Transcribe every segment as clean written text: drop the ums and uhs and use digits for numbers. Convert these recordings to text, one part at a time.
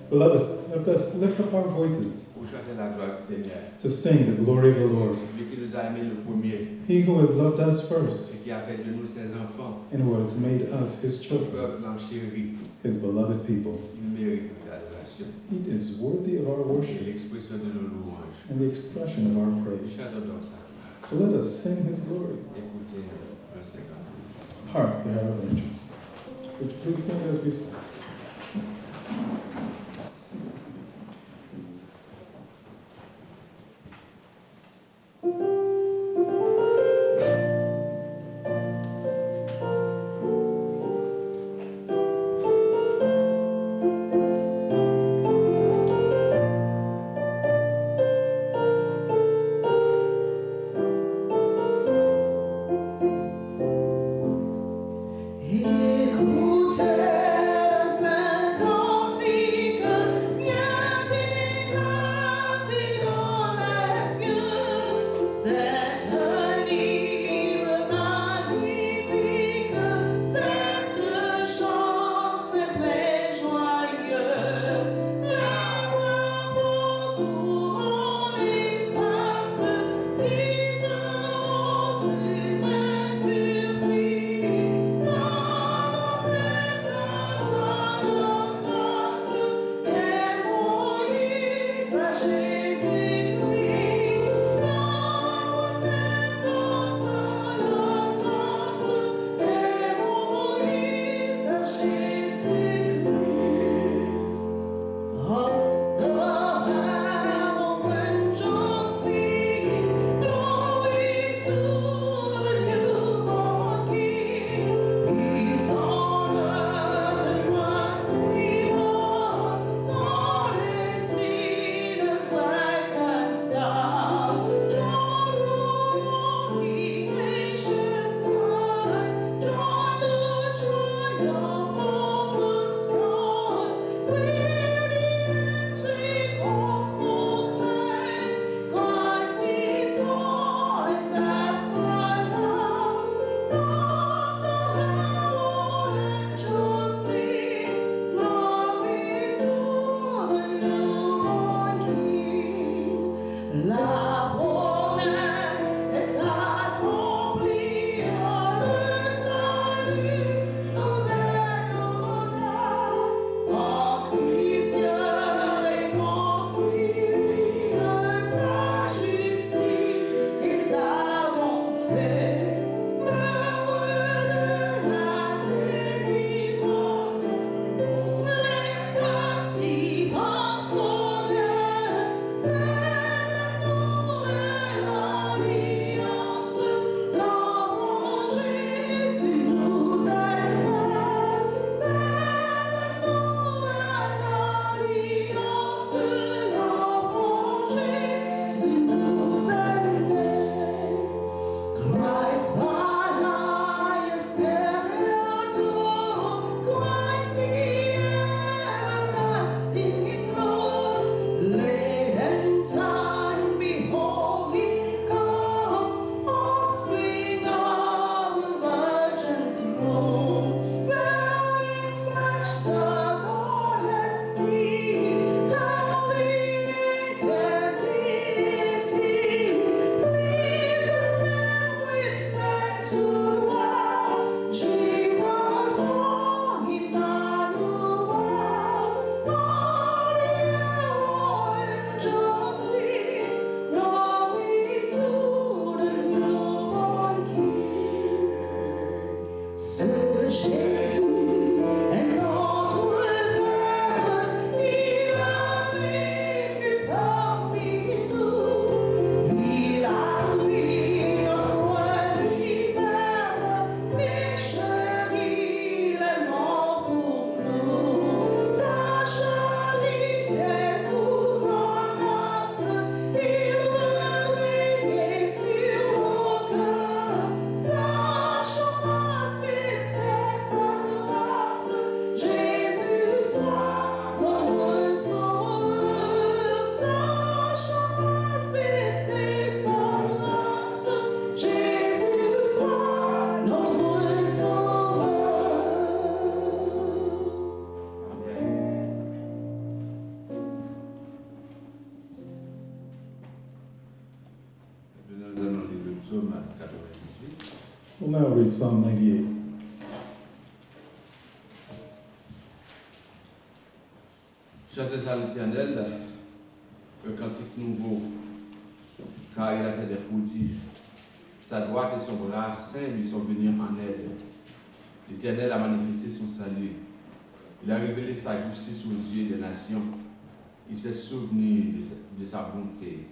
Beloved, let us lift up our voices pour chanter la gloire du Seigneur. to sing the glory of the Lord. Lui qui nous a aimés le premier He who has loved us first et qui a fait de nous ses enfants, and who has made us his son children, peuple en chéri, his beloved people. il mérite notre adoration He is worthy of our et worship l'expression de nos louanges. and the expression of our praise. Chantons donc sa gloire. So let us sing his glory. Écoutez un 56. Hark, the herald angels. Would you please stand as we sing? Come on. Nous allons lire le psaume 98. We'll now read Psalm 98. Chantez à l'Éternel un cantique nouveau, car il a fait des prodiges. Sa droite et son bras saint lui sont venus en aide. L'Éternel a manifesté son salut. Il a révélé sa justice aux yeux des nations. Il s'est souvenu de sa bonté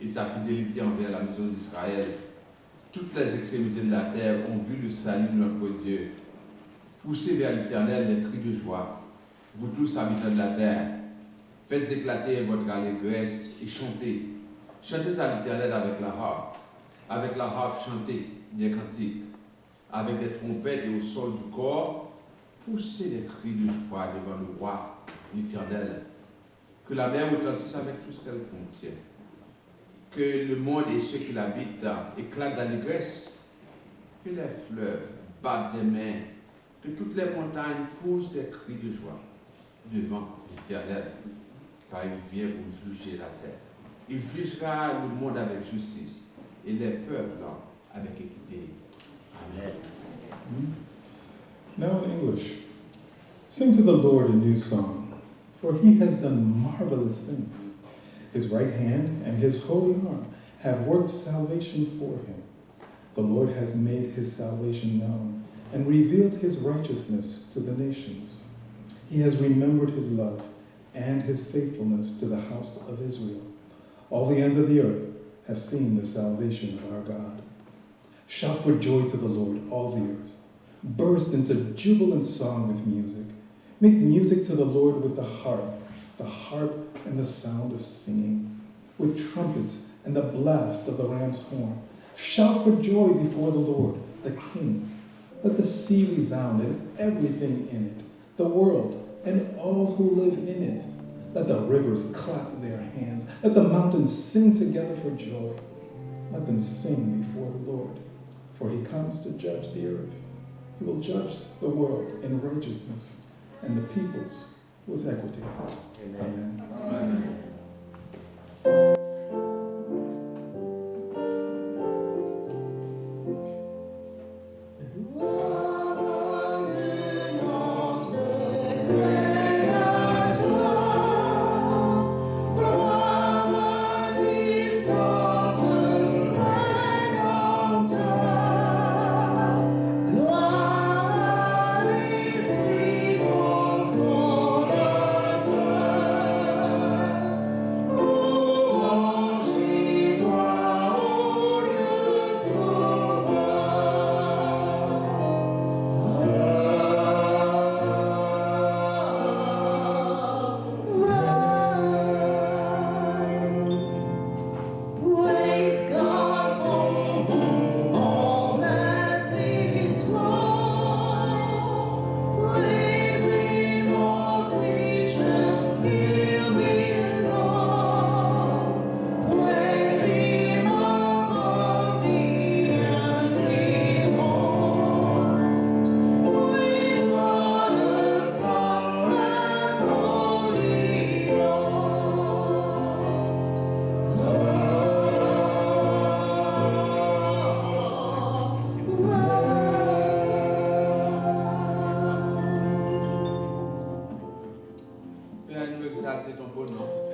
et sa fidélité envers la maison d'Israël. Toutes les extrémités de la terre ont vu le salut de notre Dieu. Poussez vers l'Éternel les cris de joie, vous tous habitants de la terre. Faites éclater votre allégresse et chantez. Chantez à l'Éternel avec la harpe chantez des cantiques, avec des trompettes et au sol du corps, poussez des cris de joie devant le roi, l'Éternel. Que la mer retentisse avec tout ce qu'elle contient. Que le monde et ceux qui l'habitent éclatent d'allégresse. Que les fleuves battent des mains. Que toutes les montagnes poussent des cris de joie devant l'Éternel. Car il vient pour juger la terre. Il jugera le monde avec justice et les peuples avec équité. Amen. Now in English. Sing to the Lord a new song, for he has done marvelous things. His right hand and his holy arm have worked salvation for him. The Lord has made his salvation known and revealed his righteousness to the nations. He has remembered his love and his faithfulness to the house of Israel. All the ends of the earth have seen the salvation of our God. Shout for joy to the Lord, all the earth. Burst into jubilant song with music. Make music to the Lord with the harp and the sound of singing, with trumpets and the blast of the ram's horn. Shout for joy before the Lord, the King. Let the sea resound and everything in it, the world and all who live in it. Let the rivers clap their hands. Let the mountains sing together for joy. Let them sing before the Lord, for he comes to judge the earth. He will judge the world in righteousness and the peoples with equity. Amen. Amen.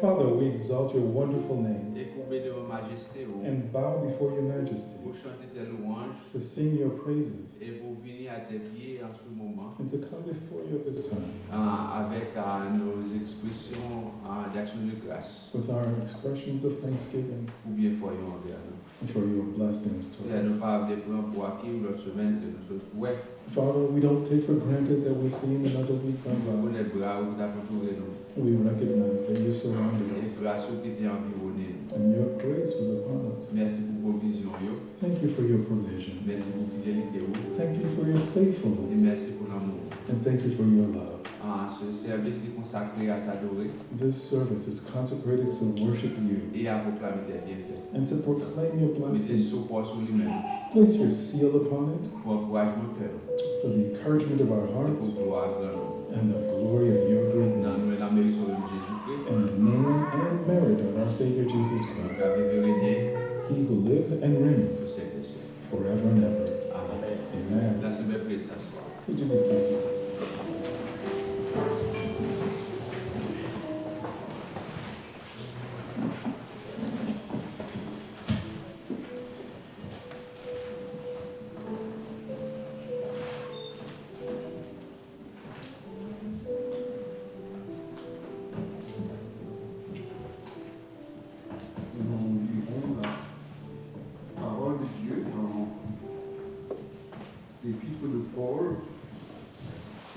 Father, we exalt your wonderful name Et courbé devant majesté, and bow before your majesty pour chanter tes louanges to sing your praises et pour venir à tes pieds en ce moment and to come before you at this time avec nos expressions d'action de grâce with our expressions of thanksgiving ou bien foyons envers nous. and for your blessings to Et nous us. pas des points pour acquis ou l'autre semaine que nous sommes ouais, Father, we don't take for granted that we've seen another week nous gone by. connaissons bras ou t'as entouré nous. We recognize that you surrounded Et us grâce qui t'est environné nous. and your grace was upon us. Merci pour provision yo. Thank you for your provision. Merci pour fidélité ou. Thank you for your Et faithfulness. merci pour l'amour. And thank you for your love. Ce service est consacré à t'adorer This service is consecrated to worship you et à proclamer tes bienfaits. and to proclaim your Mettez blessings. support sur lui-même Place your seal upon it pour encouragement cœur for the encouragement of our et hearts pour gloire grand nom. and the glory of your great name. Dans nous et la mérite sur le Jésus-Christ. In the name and merit of our Savior Jesus Nous Christ, avons régné He who lives and au reigns siècle des siècles. forever and ever. Amen. Amen. Là, c'est bien prier de s'asseoir. Would you please be seated? Nous lirons la parole de Dieu dans l'épître de Paul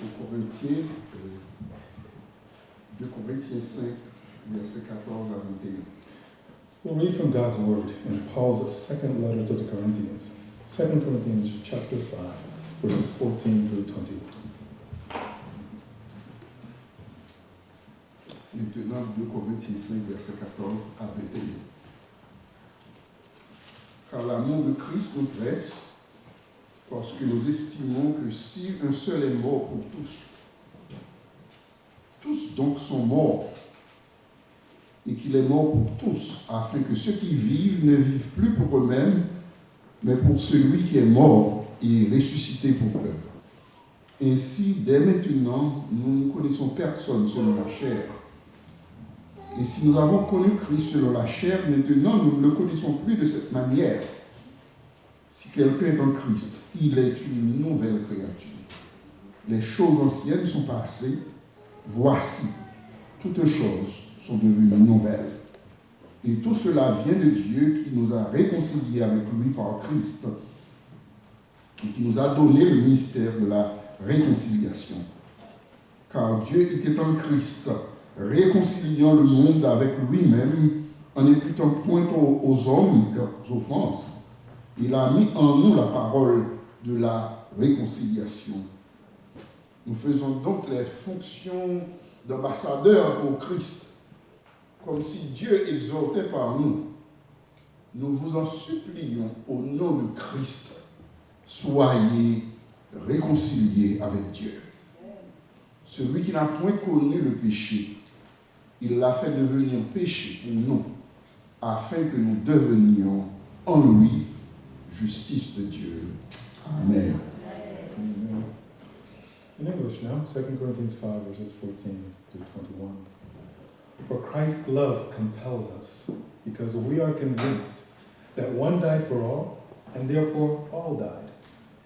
aux Corinthiens, 2 Corinthiens 5, versets 14 à 21. We'll read from God's Word in Paul's second letter to the Corinthians, 2 Corinthians chapter 5, verses 14 through 20. Maintenant, 2 Corinthiens 5, versets 14 à 21. Car l'amour de Christ nous presse, parce que nous estimons que si un seul est mort pour tous donc sont morts, et qu'il est mort pour tous, afin que ceux qui vivent ne vivent plus pour eux-mêmes, mais pour celui qui est mort et ressuscité pour eux. Ainsi, dès maintenant, nous ne connaissons personne selon la chair. Et si nous avons connu Christ selon la chair, maintenant nous ne le connaissons plus de cette manière. Si quelqu'un est en Christ, il est une nouvelle créature. Les choses anciennes sont passées, voici, toutes choses sont devenues nouvelles. Et tout cela vient de Dieu qui nous a réconciliés avec lui par Christ et qui nous a donné le ministère de la réconciliation. Car Dieu était en Christ, réconciliant le monde avec lui-même en n'imputant point aux hommes leurs offenses. Il a mis en nous la parole de la réconciliation. Nous faisons donc les fonctions d'ambassadeurs pour Christ, comme si Dieu exhortait par nous. Nous vous en supplions au nom de Christ, soyez réconciliés avec Dieu. Celui qui n'a point connu le péché, il l'a fait devenir péché pour nous, afin que nous devenions en lui justice de Dieu. Amen. Amen. In English now, 2 Corinthians 5, verses 14 through 21. For Christ's love compels us, because we are convinced that one died for all, and therefore all died.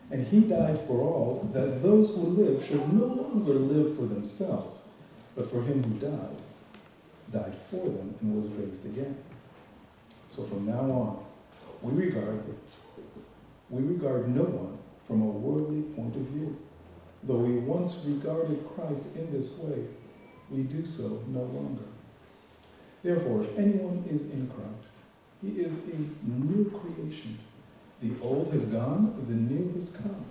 And he died for all, that those who live should no longer live for themselves, but for him who died for them and was raised again. So from now on, we regard no one from a worldly point of view. Though we once regarded Christ in this way, we do so no longer. Therefore, if anyone is in Christ, he is a new creation. The old has gone, the new has come.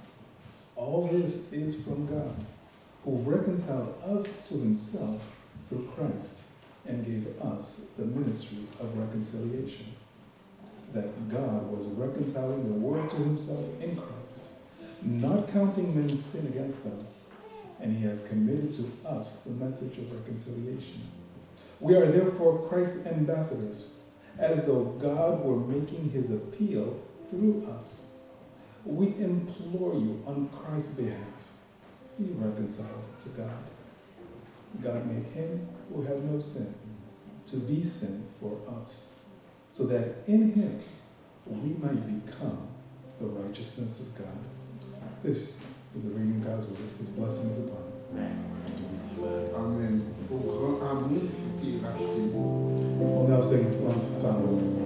All this is from God, who reconciled us to himself through Christ and gave us the ministry of reconciliation. That God was reconciling the world to himself in Christ, not counting men's sin against them, and he has committed to us the message of reconciliation. We are therefore Christ's ambassadors, as though God were making his appeal through us. We implore you on Christ's behalf, be reconciled to God. God made him who had no sin to be sin for us, so that in him we might become the righteousness of God. This is the reading of God's word. His blessing is upon you. Amen. Au grand amour qui t'est racheté. We'll now sing Love Found a Way.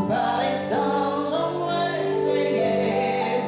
Paraissant, j'en vois essayer.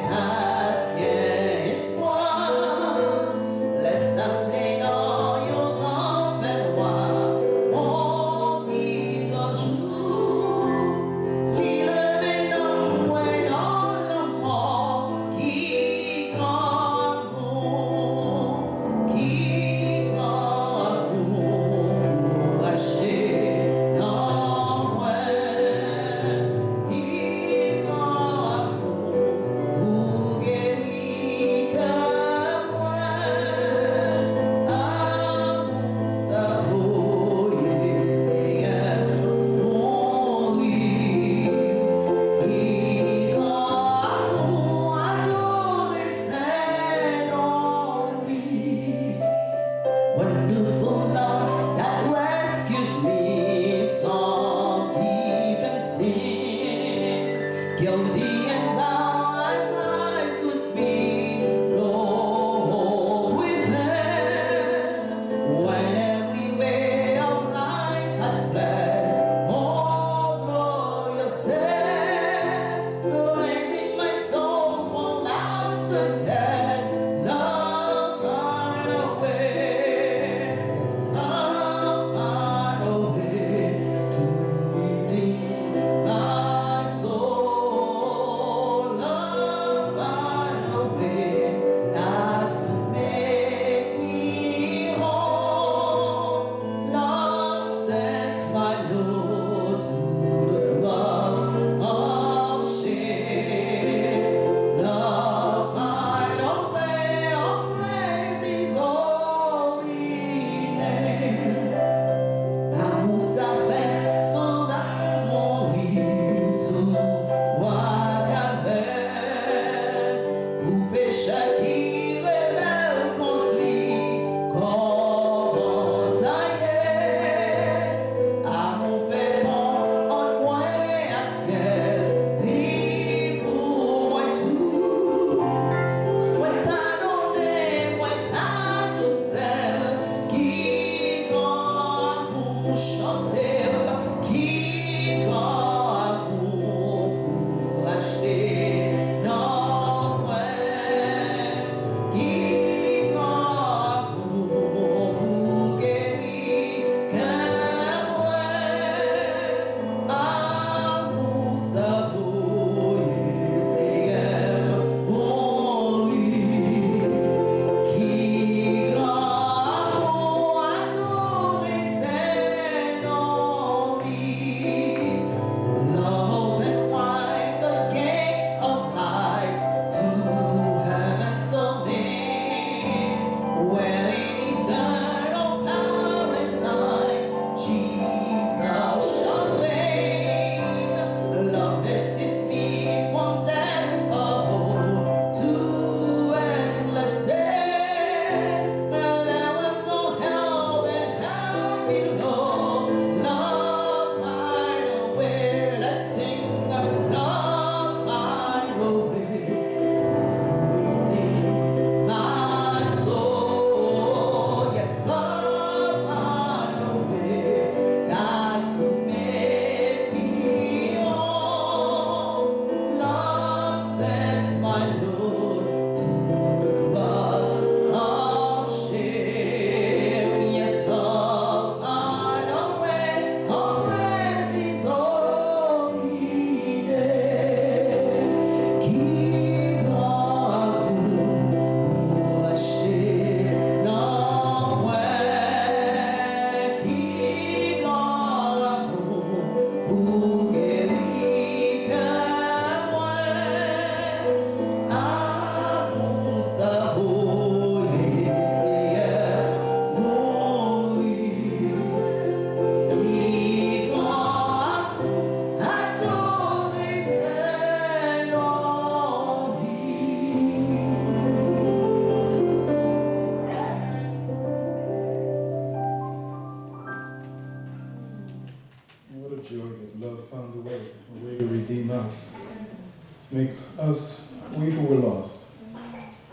Make us, we who were lost,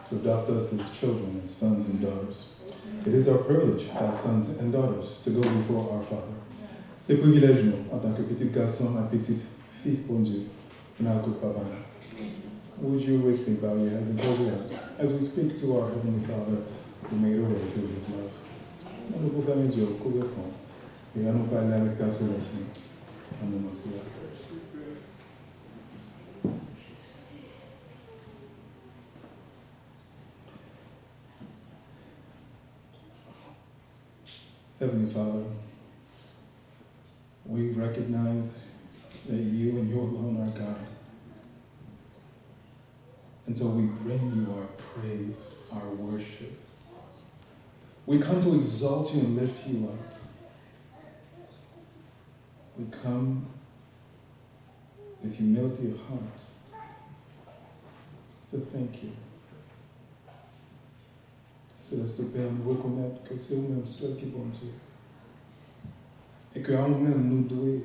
to adopt us as children, as sons and daughters. It is our privilege as sons and daughters to go before our Father. C'est privilège nous, en tant que petit garçon et petite fille, bon Dieu, dans le papa. Would you with me bow your heads and close your eyes as we speak to our Heavenly Father who made a way through His love? Nous pouvons fermer les yeux, couvrir le fond, et allons parler avec Père Céleste. En nom de Jésus. Heavenly Father, we recognize that you and you alone are God. And so we bring you our praise, our worship. We come to exalt you and lift you up. We come with humility of heart to thank you. Céleste Père, nous reconnaître que c'est vous-même seul qui est bon Dieu. Et qu'à nous-mêmes nous devons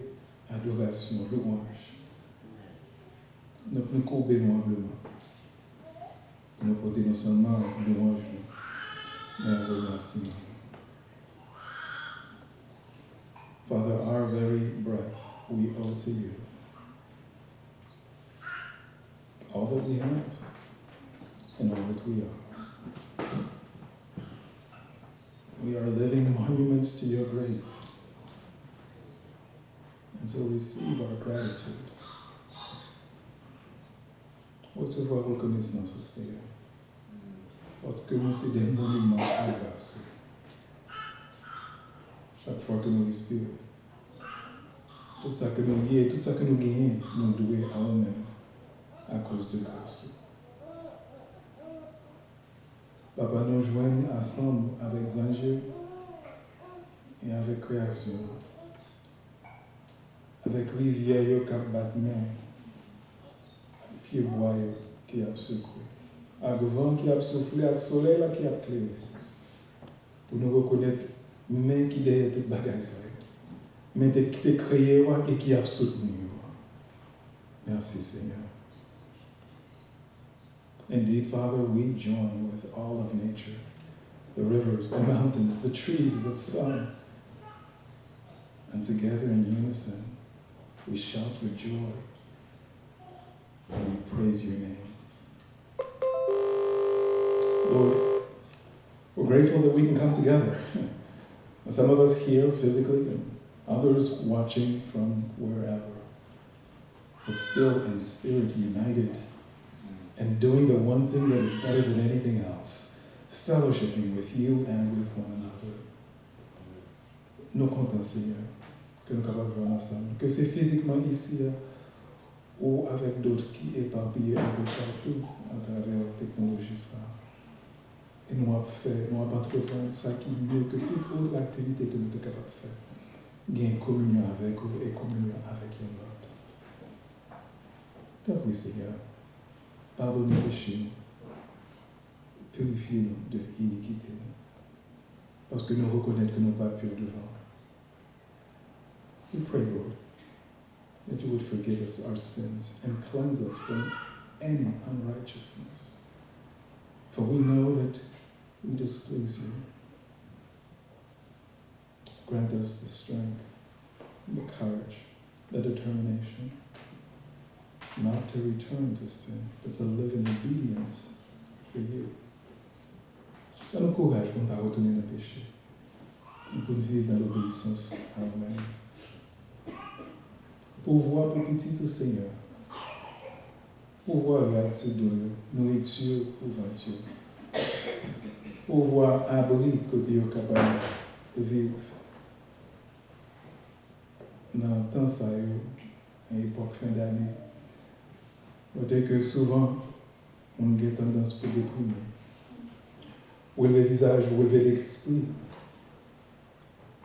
adoration, louange. Nous nous courber nous humblement. Nous porter non seulement louange, mais un remerciement. Father, our very breath we owe to you. All that we have and all that we are. We are living monuments to your grace. And so receive our gratitude. Recevoir reconnaissance au Seigneur. Parce que nous sommes des monuments à grâce. Chaque fois que nous respirons, tout ça que nous gagnons, tout ça que nous gagnons, nous devons à nous-mêmes à cause de grâce. Papa, nous joignons ensemble avec Zanjou et avec création, avec rivière qui a battu main, pied bois qui a secoué, avec vent qui a soufflé, avec soleil qui a éclairé, pour nous reconnaître main qui derrière toute bagage, mais qui t'a créé et qui a soutenu. Merci Seigneur. Indeed, Father, we join with all of nature, the rivers, the mountains, the trees, the sun. And together in unison, we shout for joy and we praise your name. Lord, we're grateful that we can come together. Some of us here physically and others watching from wherever, but still in spirit united and doing the one thing that is better than anything else, fellowshipping with you and with one another. Nous comptons, Seigneur, que nous sommes capables de voir ensemble, que c'est physiquement ici ou avec d'autres qui éparpillés un peu partout à travers la technologie. Ça. Et nous avons entreprendre ça qui est mieux que toute autre activité que nous sommes capables de faire. Gain communion avec vous et communion avec l'autre. Donc oui, Seigneur. Pardonnez nos péchés, purifiez-nous de l'iniquité, parce que nous reconnaissons que nous ne sommes pas purs devant. We pray, Lord, that you would forgive us our sins and cleanse us from any unrighteousness. For we know that we displease you. Grant us the strength, the courage, the determination, not to return to sin, but to live in obedience for you. Donne-nous courage pour ne pas retourner dans le péché, et pour vivre dans l'obéissance à nous-mêmes. Pour voir pour petit au Seigneur, pour voir gratitude de nourriture pour venture, pour voir abri côté au capable de vivre. Dans le temps, ça à l'époque fin d'année, peut-être que souvent, on a tendance pour déprimer. Ou le visage, ou lever l'esprit,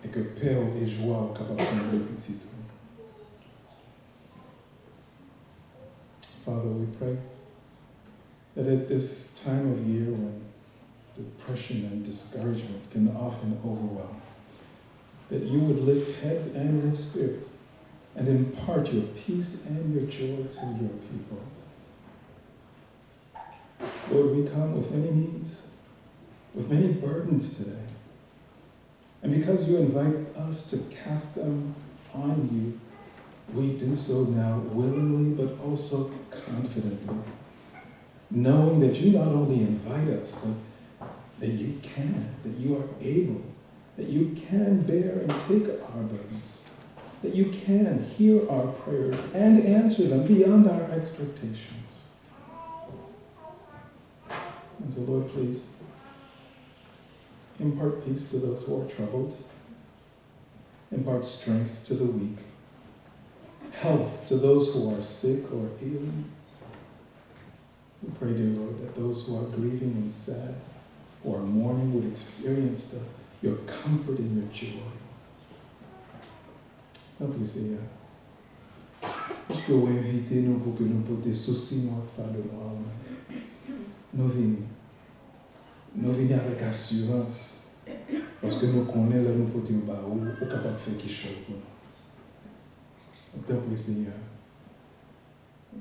et que paix et joie sont capables de faire les petits. Father, we pray that at this time of year when depression and discouragement can often overwhelm, that you would lift heads and lift spirits and impart your peace and your joy to your people. Lord, we come with many needs, with many burdens today. And because you invite us to cast them on you, we do so now willingly, but also confidently, knowing that you not only invite us, but that you can, that you are able, that you can bear and take our burdens, that you can hear our prayers and answer them beyond our expectations. And so, Lord, please impart peace to those who are troubled, impart strength to the weak, health to those who are sick or ailing. We pray, dear Lord, that those who are grieving and sad, who are mourning, would experience your comfort and your joy. Help me say, est-ce que vous invitez nous pour que nous portions souci nous faire de moi? Nous venons avec assurance, parce que nous connaissons là nous porter au bas ou capable de faire quelque chose pour nous. Tant pis, Seigneur.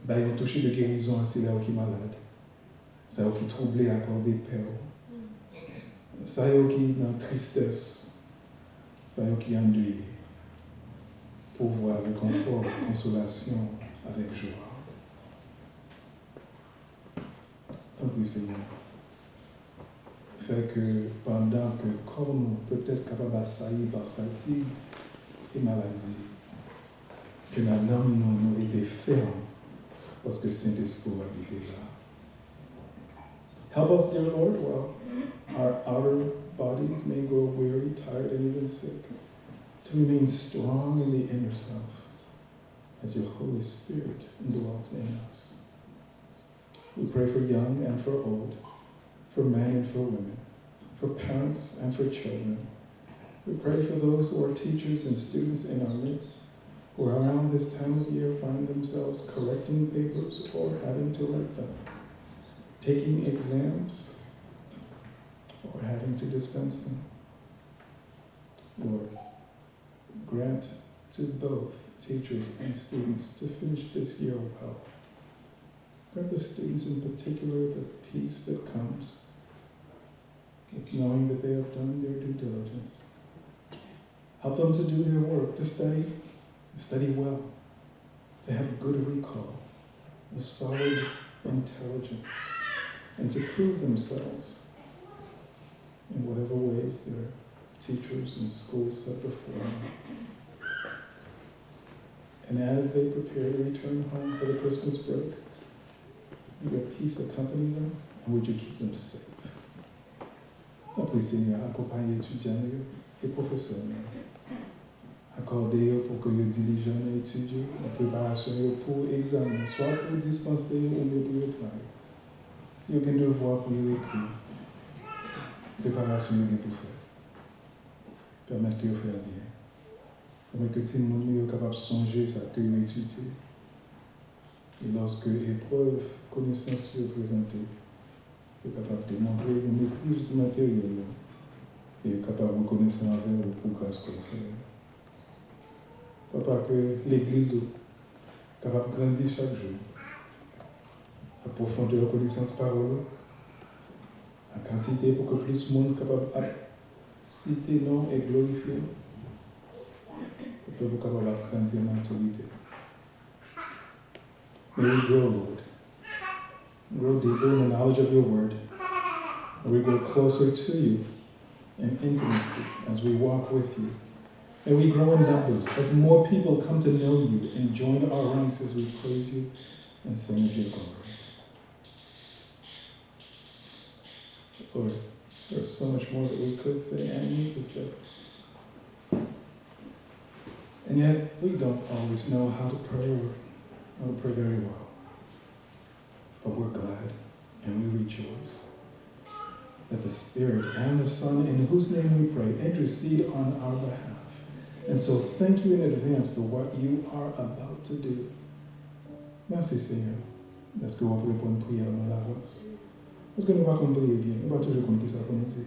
Bah, ils ont touché de guérison à ceux-là qui sont malades. Ça qui troublé accordé paix. Ça qui dans tristesse. Ça qui endeuillé. Pour voir le confort, la consolation avec joie. Tant pis, Seigneur. Fait que pendant que le corps nous peut-être capable d'assaillir par fatigue et maladie, que la âme nous était ferme parce que Saint-Esprit habitait là. Help us, dear Lord, while our outer bodies may grow weary, tired, and even sick, to remain strong in the inner self as your Holy Spirit dwells in us. We pray for young and for old, for men and for women, for parents and for children. We pray for those who are teachers and students in our midst, who around this time of year find themselves correcting papers or having to write them, taking exams, or having to dispense them. Lord, grant to both teachers and students to finish this year well. Grant the students in particular the peace that comes with knowing that they have done their due diligence. Help them to do their work, to study well, to have good recall, a solid intelligence, and to prove themselves in whatever ways their teachers and schools set before them. And as they prepare to return home for the Christmas break, may your peace accompany them, and would you keep them safe? Appelez Seigneur, accompagnez les étudiants et professeurs. Accordez pour que les diligents et étudiants la préparation pour l'examen, soit pour dispenser ou mieux pour le travail. Si vous avez un devoir pour écrire, préparation pour faire. Permettre que vous fassiez bien. Permettre que tout le monde soit capable de songer ça que vous étudiez. Et lorsque l'épreuve, connaissance est présentée, vous êtes capable de démontrer une maîtrise du matériel et vous êtes capable de reconnaître avec le progrès que vous faites. Papa, que l'Église est capable de grandir chaque jour, approfondir la connaissance parole, la quantité pour que plus de monde soit capable de citer nom et glorifier, et que vous capable de grandir en maturité. May we grow, Lord. Grow deeper in the knowledge of your word. May we grow closer to you in intimacy as we walk with you. May we grow in numbers as more people come to know you and join our ranks as we praise you and sing of your glory. Lord, there's so much more that we could say and need to say. And yet, we don't always know how to pray or how to pray very well. But we're glad and we rejoice that the Spirit and the Son, in whose name we pray, intercede on our behalf. And so thank you in advance for what you are about to do. Merci Seigneur. Est-ce que vous pouvez répondre une prière dans l'avance? Est-ce que nous ne pouvons pas prier bien? Nous ne pouvons pas toujours connaître qui ça qu'on dit.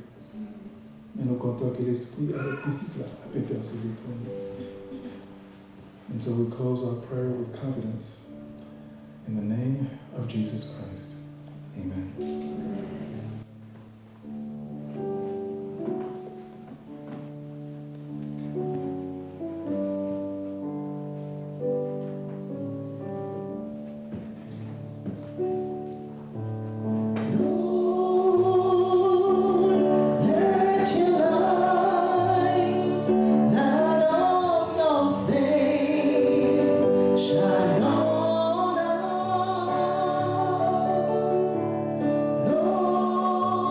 Mais nous comptons que l'Esprit avec petit là a pu intercéder pour nous. And so we close our prayer with confidence. In the name of Jesus Christ. Amen. Let your light, light of your face, shine on us.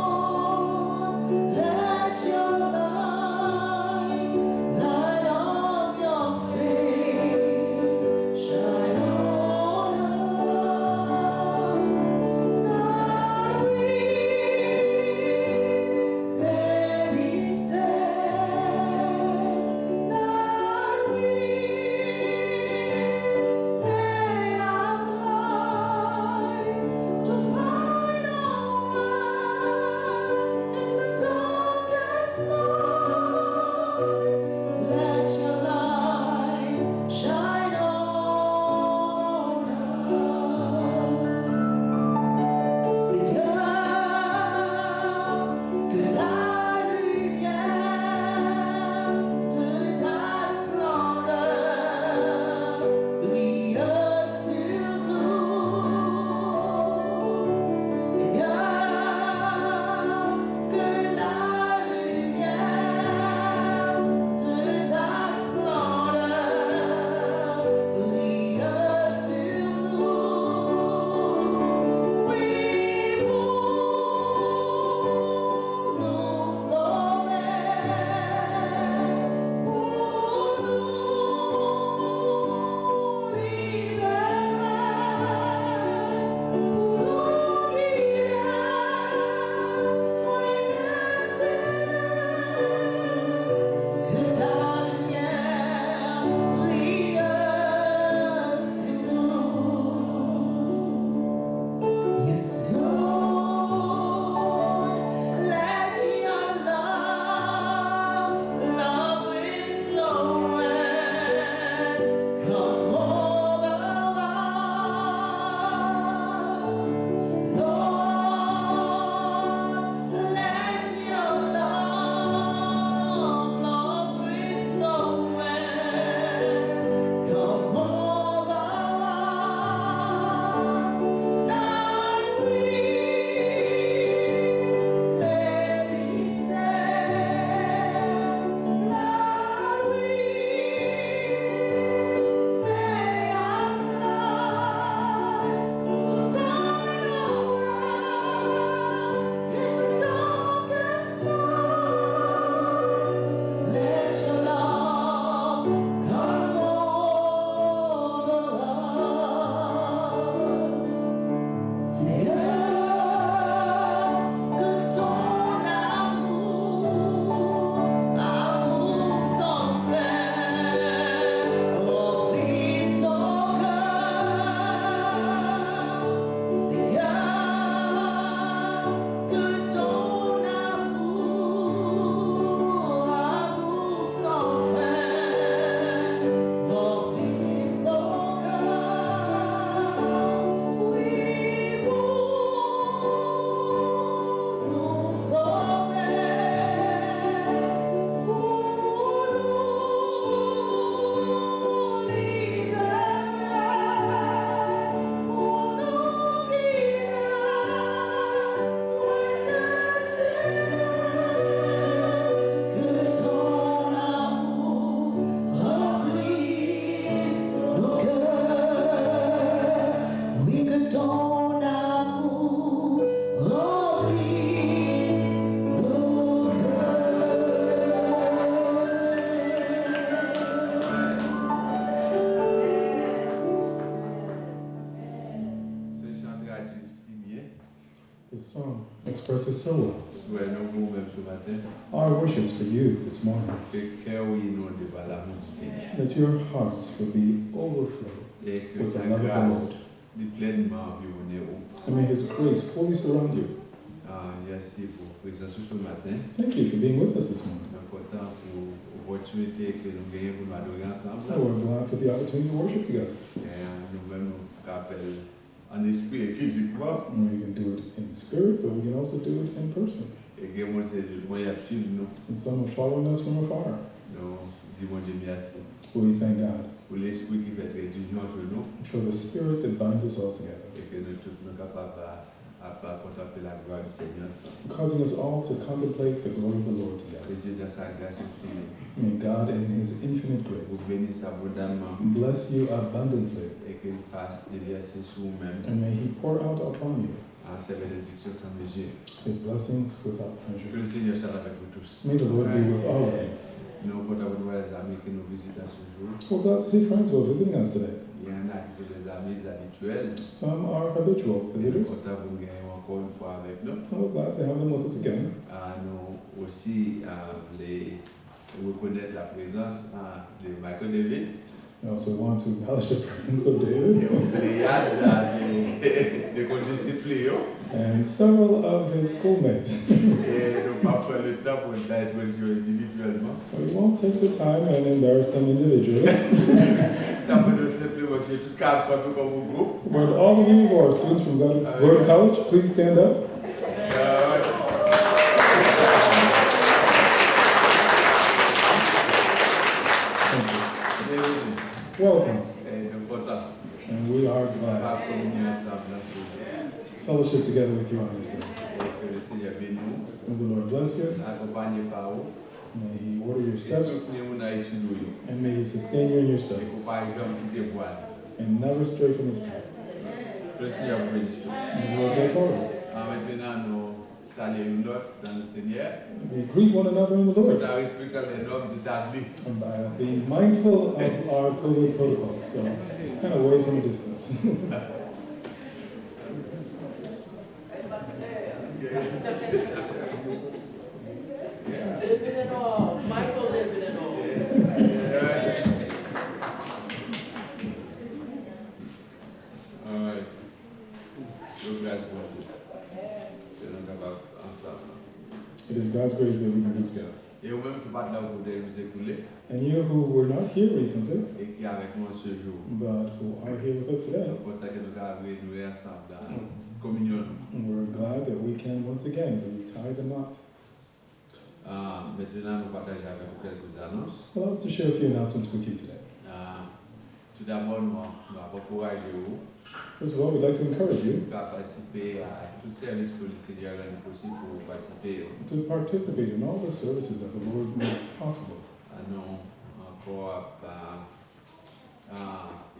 Lord, let your light, light of your face, shine on us. Not we may be saved, not we may have life to find our way in the darkest night. Let your light shine on us. Seigneur, que la lumière de ta splendeur brille sur nous. Seigneur, que la lumière de ta splendeur brille sur nous. Oui, pour nous sauver, pour nous libérer, pour nous guider loin des ténèbres. Que ta lumière brille sur nous. Yes, Lord, let your love, love with glory, come over us. Lord, let your love, love with glory, come over us. Not we may be saved, not we may have life to find our way in the darkest night. Let your love come over us. Seigneur, que ton amour sans fin, remplisse nos cœurs. Seigneur, que ton amour sans fin, remplisse nos cœurs. Oui, pour nous sauver, pour nous libérer, pour nous guider loin des ténèbres. Que ton amour remplisse nos cœurs. Oui, que ton amour remplisse nos Ce chant traduit si bien. This song expresses so well Soit nous pour même ce matin. our wishes for you this morning, Que cœur ou inondé par l'amour du Seigneur. that your hearts will be overflowed, Et que With sa the love of the grâce de pleinement environner vous. and may His grace fully surround you. Merci pour votre présence ce matin. Thank you for being with us this morning. Important pour l'opportunité que nous gagnons pour nous adorer ensemble. Oh, we're glad for the opportunity to worship together. Et nous-mêmes nous rappelons en esprit et physiquement. We can do it in spirit, but we can also do it in person. Et que mon c'est de loin à suivre nous. And some are following us from afar. Donc, dis mon Dieu merci We thank God pour l'esprit qui fait réunion entre nous for the spirit that binds us all together, et que nous tous nous capables à contempler la gloire du Seigneur. causing us all to contemplate the glory of the Lord together. Que Dieu dans sa grâce infinie May God, in His infinite vous grace, bénisse abondamment bless you abundantly, et qu'il fasse déverser sur vous-même and may He pour out upon you en ses bénédictions sans mesure. His blessings without Que measure. le Seigneur soit avec vous tous. May the Lord be with all of you. Nous comptons voir les amis qui nous visitent à ce jour. We're glad to see friends who are visiting us today. Il y en a qui sont des amis habituels. Some are habitual Nous visitors. comptons vous gagner encore une fois avec nous. And we're glad to have them with us again. Nous aussi les reconnaître la présence de Michael David. We also want to acknowledge the presence of David Pléiade de condisciples. and several of his schoolmates. Et nous pas prendre le temps pour être individuellement. We won't take the time and embarrass them individually, Tant que nous simplement c'est tout cas comme un groupe. but all of you who are students from Gordon College, please stand up. Welcome, Et nous comptons and we are glad pas communier ensemble dans ce jour. to fellowship together with you on this day. Et que le Seigneur bénisse nous, May the Lord bless you, accompagne par vous, may He order your et steps, soutenir nous dans l'étude de nous. and may He sustain you in your Et pour studies, pas jamais quitter voile. and never stray from His path. Que le Seigneur vous bénisse tous. May the Lord bless all of you. Maintenant, nous saluons l'autre dans le Seigneur, We greet one another in the tout Lord, en respectant les normes établies. and by being mindful of our COVID protocols, so kind of away from a distance. Living it all, Michael living it all. All right. So, guys, c'est nous capables ensemble. It is God's grace that we can be together. Et vous-même qui parlez là, vous devez vous écouler And you who were not here recently, et qui est avec nous ce jour. but who are here with us today, Nous comptons que nous avons réuni ensemble dans la communion. we're glad that we can once again retie the knot. Maintenant, nous partageons avec vous quelques annonces. Allow us to share a few announcements with you today. Tout d'abord, nous avons encouragé vous First of all, we'd like to encourage you à participer à tout service que le Seigneur rend possible pour participer. to participate in all the services that the Lord makes possible. Nous encore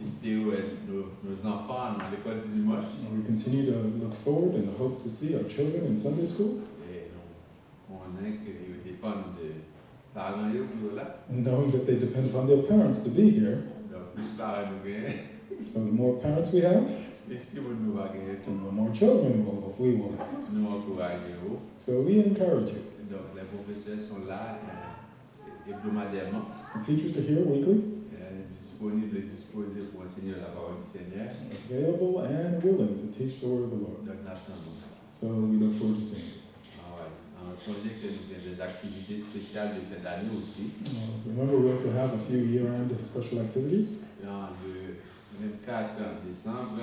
espérer nos enfants dans l'école du dimanche. And we continue to look forward and hope to see our children in Sunday school, Et nous connaissons qu'ils dépendent des parents qui sont là. and knowing that they depend upon their parents to be here. Donc, plus parents nous gagnent, So the more parents we have, et si vous nous gagner tout, the more children we will have. nous encourageons. So we encourage you. Donc, les professeurs sont là hebdomadairement, The teachers are here weekly, disponibles et disposés pour enseigner la parole du Seigneur. available and willing to teach the word of the Lord. Donc, nous attendons. So we look forward to seeing you. Songez que nous avons des activités spéciales de fin d'année aussi. Remember, we also have a few year-end special activities. Le 24 décembre,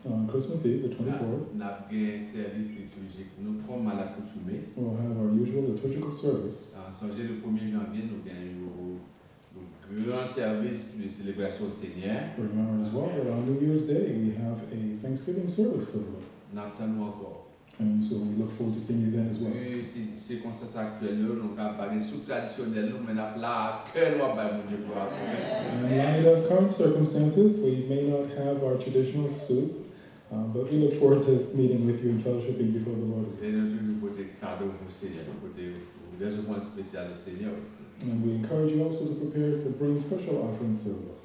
On Christmas Eve, the 24th, nous avons un service liturgique. Nous, comme à l'accoutumée, we'll have our usual liturgical service. songez le 1er janvier, nous avons le grand service de célébration au Seigneur. Remember as well that on New Year's Day, we have a Thanksgiving service to the Lord. Nous attendons encore. And so we look forward to seeing you then as well. Oui, ces circonstances actuelles, nous avons parlé sous traditionnel, mais nous avons là, cœur nous a mon Dieu pour apprendre. In light of current circumstances, we may not have our traditional soup, but we look forward to meeting with you and fellowshipping before the Lord. Et nous toujours côté cadeau pour le Seigneur, côté des offrandes spéciales au Seigneur aussi. And we encourage you also to prepare to bring special offerings to the Lord.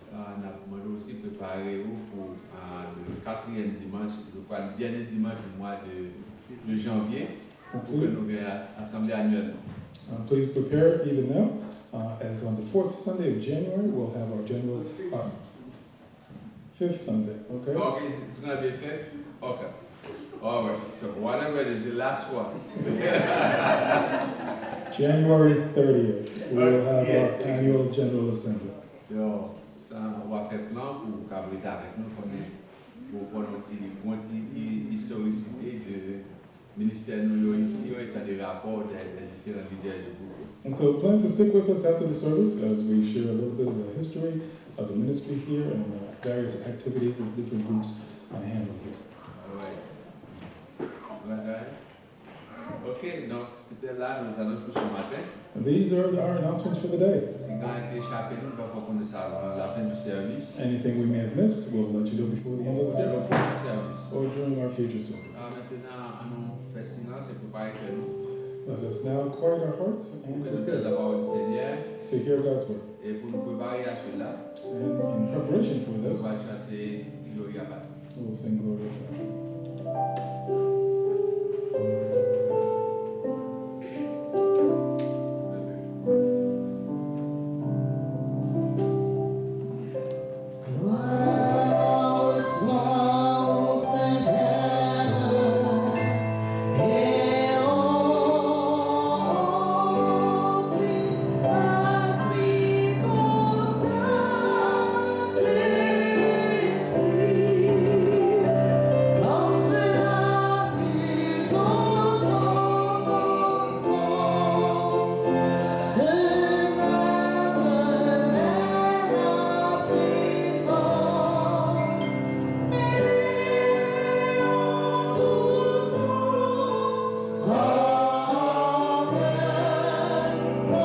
Nous avons aussi préparé pour le 4e dimanche, je crois, le dernier dimanche du mois de janvier, pour que nous ayons l'assemblée annuelle. Please prepare even now, as on the 4th Sunday of January, we'll have our general, 5th Sunday, okay? Okay, it's going to be 5th? Okay. All right, so whatever it is, the last one. January 30th, we'll have Yes. our annual general assembly. So, ça, on va faire plan pour qu'abriter avec nous, comme pour prendre une historicité de ministère nous ici, étant des rapports des différents leaders de groupe. And so plan to stick with us after the service as we share a little bit of the history of the ministry here and various activities that different groups handle here. All right. Voilà. Ok, donc c'était là nos annonces pour ce matin. And these are our announcements for the day. Si vous avez échappé, nous ne pouvons pas ça avant la fin du service. Anything we may have missed, we'll let you know before the end of the C'est le service fin du service. or during our future services. Maintenant, nous faisons silence et préparer que nous. Let us now quiet our hearts Pour and que nous prepare la parole du Seigneur to hear God's word. et pour nous préparer à cela, And in preparation for nous this, allons chanter Gloria Patri. we'll sing Glory to God. Gloire soit au Saint-Père et au Fils ainsi qu'au Saint-Esprit, comme cela fut au commencement, de même à présent, et en tout temps. Amen. Amen.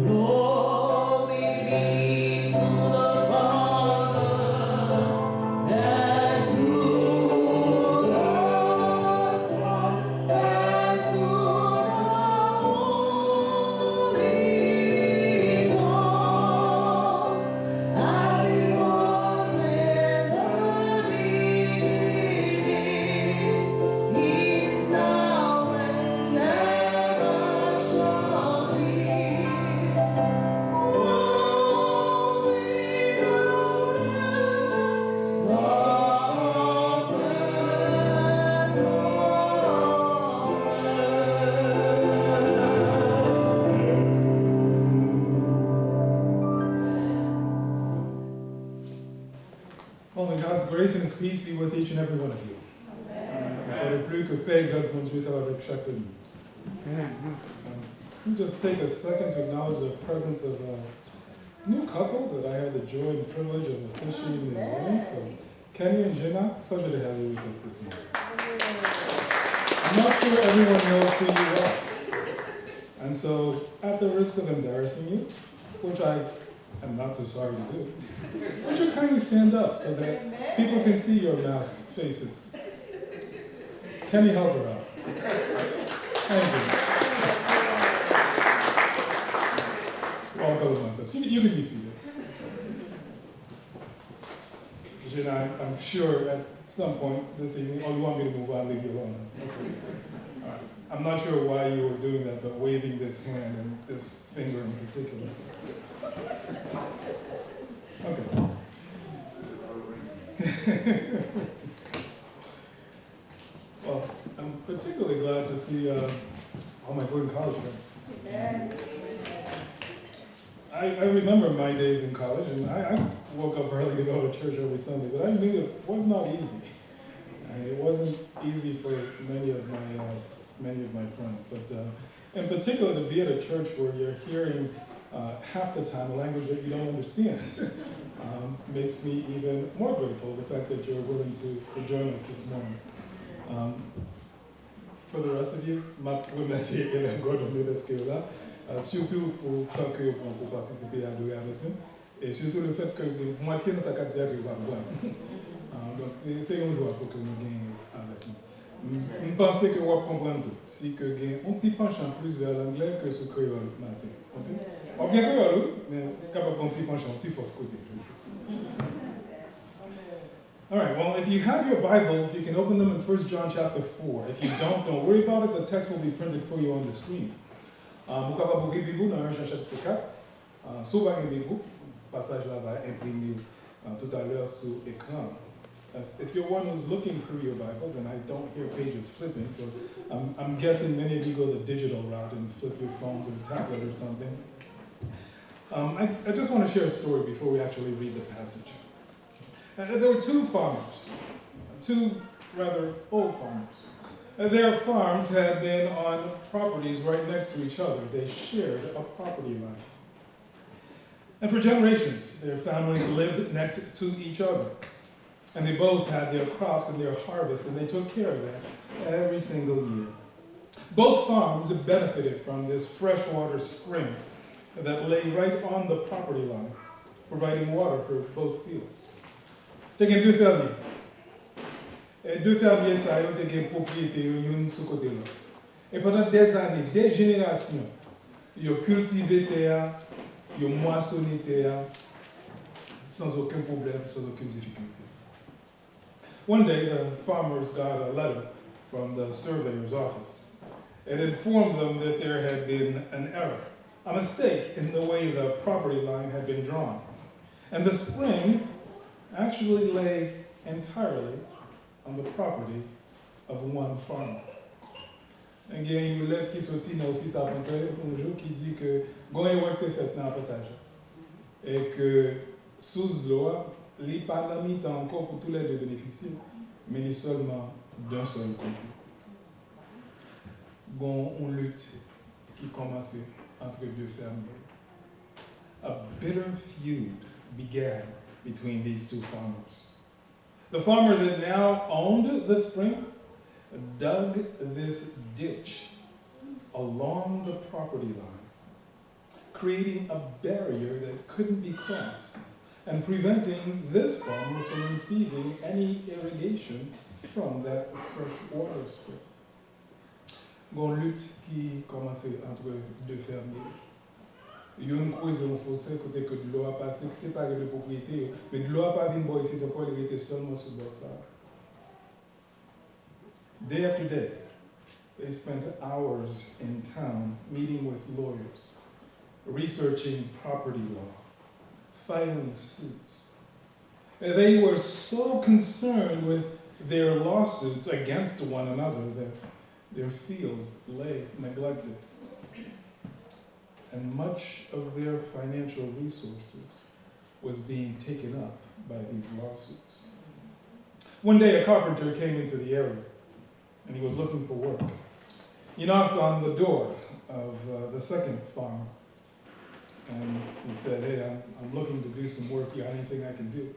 Glory be to the Father and to the Son and to the Holy Ghost, as it was in the beginning, is now, and never shall be. World without Well, may God's grace and His peace be with each and every one of you. Il ne fallait plus que paix gosse mon Dieu avec chacun de nous. Let me just take a second to acknowledge the presence of a new couple that I had the joy and privilege of officiating in the morning. So, Kenny and Jenna, pleasure to have you with us this morning. I'm not sure everyone knows who you are. And so, at the risk of embarrassing you, which I am not too sorry to do, would you kindly stand up so that people can see your masked faces? Kenny, help her out. Thank you. All those nonsense. You can be seated. Jenna, I'm sure at some point this evening, oh, you want me to move on, leave you alone? Okay. All right. I'm not sure why you were doing that, but waving this hand and this finger in particular. Okay. Well, I'm particularly glad to see all my Gordon College friends. I remember my days in college, and I woke up early to go to church every Sunday, but I knew it was not easy. It wasn't easy for many of my friends, but in particular to be at a church where you're hearing half the time a language that you don't understand makes me even more grateful, the fact that you're willing to join us this morning. For the rest of you, je remercie Hélène Gordon d'être là, surtout pour participer à adorer avec nous, et surtout le fait que la moitié de sa capture est pas bonne. Donc c'est une joie pour que nous gagnions avec nous. Je pense que vous comprenez tout, si que un petit penchant plus vers l'anglais que ce créole matin. On bien créole, mais capable un petit penchant, un petit force côté. All right, well, if you have your Bibles, you can open them in 1 John chapter 4. If you don't worry about it. The text will be printed for you on the screens. Vous pouvez ouvrir la Bible dans 1 Jean chapitre 4. Si vous avez Bible, le passage là va imprimer tout à l'heure sur l'écran. If you're one who's looking through your Bibles, and I don't hear pages flipping, so I'm guessing many of you go the digital route and flip your phones or tablet or something. I just want to share a story before we actually read the passage. There were two farmers, two rather old farmers. Their farms had been on properties right next to each other. They shared a property line. And for generations, their families lived next to each other. And they both had their crops and their harvest, and they took care of that every single year. Both farms benefited from this freshwater spring that lay right on the property line, providing water for both fields. Te gen deux fermiers. Et deux fermiers ça ont été propriété une sous côté l'autre. Et pendant des années, des générations, ils ont cultivé terre, ils ont moissonné terre sans aucun problème, sans aucune difficulté. One day, the farmers got a letter from the surveyor's office. It informed them that there had been an error, a mistake in the way the property line had been drawn. And the spring actually lay entirely on the property of one farmer. Il y a une lettre qui sortit dans l'office à Pontoise un jour qui dit que il y a un work qui est fait dans le potage. Et que sous l'eau, il n'est pas dans le temps encore pour tous les deux bénéficiaires, mais il est seulement d'un seul côté. Il y a une lutte qui commençait entre deux fermiers. A bitter feud began between these two farmers. The farmer that now owned the spring dug this ditch along the property line, creating a barrier that couldn't be crossed and preventing this farmer from receiving any irrigation from that fresh water spring. Une lutte qui commençait entre deux fermiers. Il y a une creuse au fossé côté que de l'eau a passé, qui séparé de propriété, mais de l'eau a pas venu ici, donc il était seulement sur le sol. Day after day, they spent hours in town meeting with lawyers, researching property law, filing suits. And they were so concerned with their lawsuits against one another that their fields lay neglected. And much of their financial resources was being taken up by these lawsuits. One day, a carpenter came into the area, and he was looking for work. He knocked on the door of the second farmer, and he said, "Hey, I'm looking to do some work. You got anything I can do?"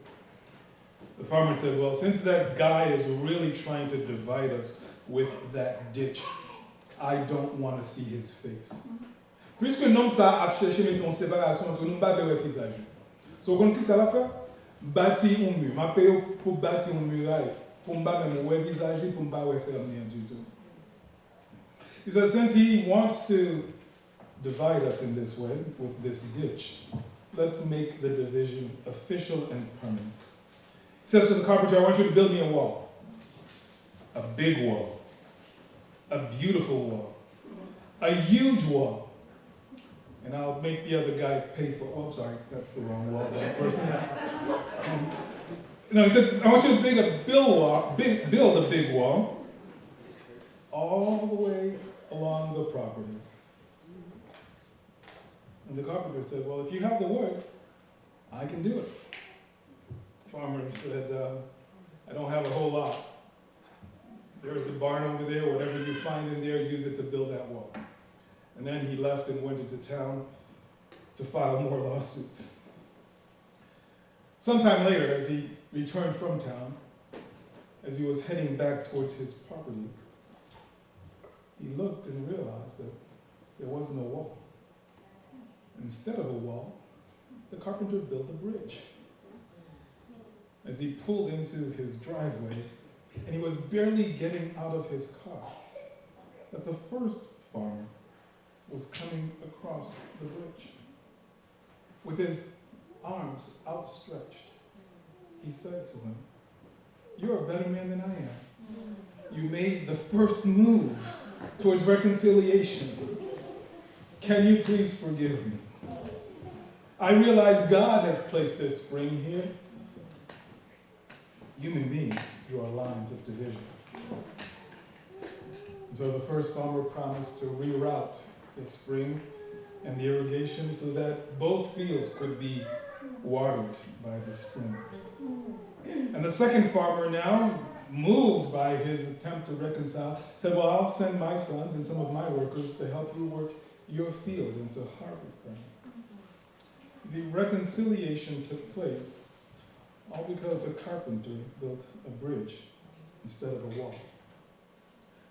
The farmer said, "Well, since that guy is really trying to divide us with that ditch, I don't want to see his face." Puisque l'homme ça a cherché une séparation entre nous, pas de visage. So, quand ça l'a fait, bâtir un mur. M'a payé pour bâtir un muraille, pour pas même voir visage, pour pas voir fermer du tout. He said, since he wants to divide us in this way, with this ditch, let's make the division official and permanent. He says to the carpenter, "I want you to build me a wall. A big wall. A beautiful wall. A huge wall. And I'll make the other guy pay for." Oh, I'm sorry, that's the wrong wall. That person. No, he said, "I want you to build a big wall all the way along the property." And the carpenter said, "Well, if you have the wood, I can do it." The farmer said, "I don't have a whole lot. There's the barn over there. Whatever you find in there, use it to build that wall." And then he left and went into town to file more lawsuits. Sometime later, as he returned from town, as he was heading back towards his property, he looked and realized that there was no wall. Instead of a wall, the carpenter built a bridge. As he pulled into his driveway, and he was barely getting out of his car, that the first farmer was coming across the bridge. With his arms outstretched, he said to him, "You're a better man than I am. You made the first move towards reconciliation. Can you please forgive me? I realize God has placed this spring here. Human beings draw lines of division." And so the first farmer promised to reroute the spring and the irrigation so that both fields could be watered by the spring. And the second farmer now, moved by his attempt to reconcile, said, well, I'll send my sons and some of my workers to help you work your field and to harvest them. You see, reconciliation took place all because a carpenter built a bridge instead of a wall.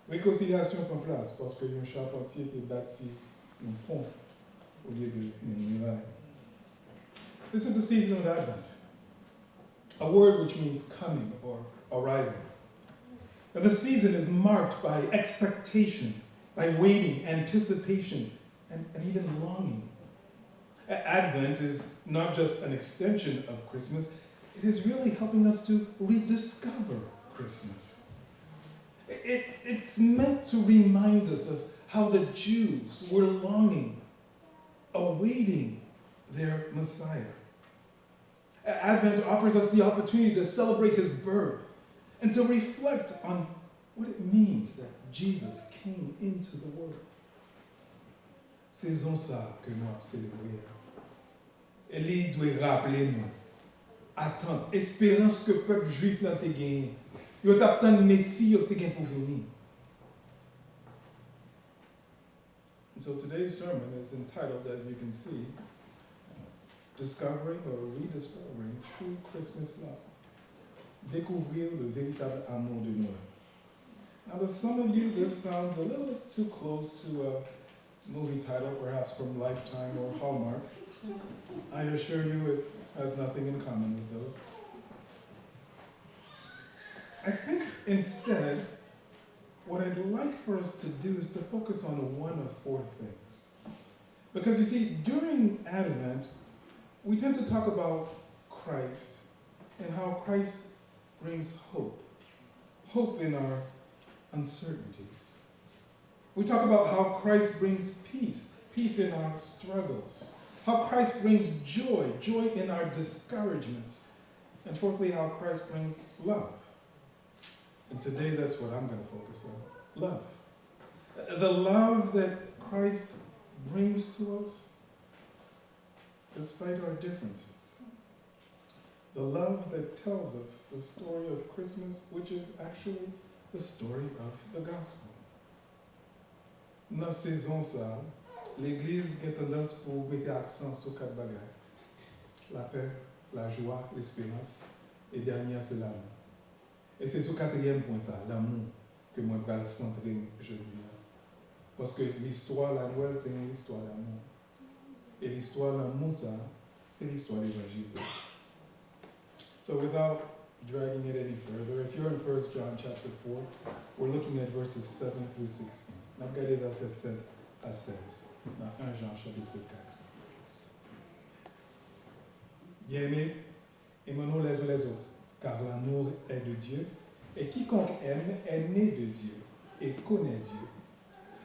Réconciliation prend place parce qu'un charpentier était bâti un pont au lieu d'une muraille. This is the season of Advent, a word which means coming or arrival. And the season is marked by expectation, by waiting, anticipation, and even longing. Advent is not just an extension of Christmas, it is really helping us to rediscover Christmas. It's meant to remind us of how the Jews were longing, awaiting their Messiah. Advent offers us the opportunity to celebrate his birth and to reflect on what it means that Jesus came into the world. Saison ça que nous avons célébré. Elle doit rappeler nous attente, espérance que le peuple juif n'a pas gagné. Il a attendu le Messie, il a gagné pour venir. And so today's sermon is entitled, as you can see, Discovering or Rediscovering True Christmas Love. Découvrir le véritable amour de Noël. Now, to some of you, this sounds a little too close to a movie title, perhaps from Lifetime or Hallmark. I assure you it has nothing in common with those. I think instead, what I'd like for us to do is to focus on one of four things. Because you see, during Advent, we tend to talk about Christ and how Christ brings hope. Hope in our uncertainties. We talk about how Christ brings peace, peace in our struggles. How Christ brings joy, joy in our discouragements. And fourthly, how Christ brings love. And today that's what I'm going to focus on, love. The love that Christ brings to us despite our differences. The love that tells us the story of Christmas, which is actually the story of the gospel. Dans saison ça, l'Église a tendance pour mettre accent sur quatre bagages. La paix, la joie, l'espérance, et dernier c'est l'amour. Et c'est sur le quatrième point ça, l'amour, que moi je vais centrer jeudi. Parce que l'histoire, la Noël, c'est une histoire d'amour. Et l'histoire d'amour, ça, c'est l'histoire de l'Évangile. So without dragging it any further, if you're in 1 John chapter 4, we're looking at verses 7 through 16. Regardez versets 7 à 16, dans 1 Jean chapitre 4. Bien-aimés, aimons-nous les uns les autres, car l'amour est de Dieu, et quiconque aime est né de Dieu et connaît Dieu.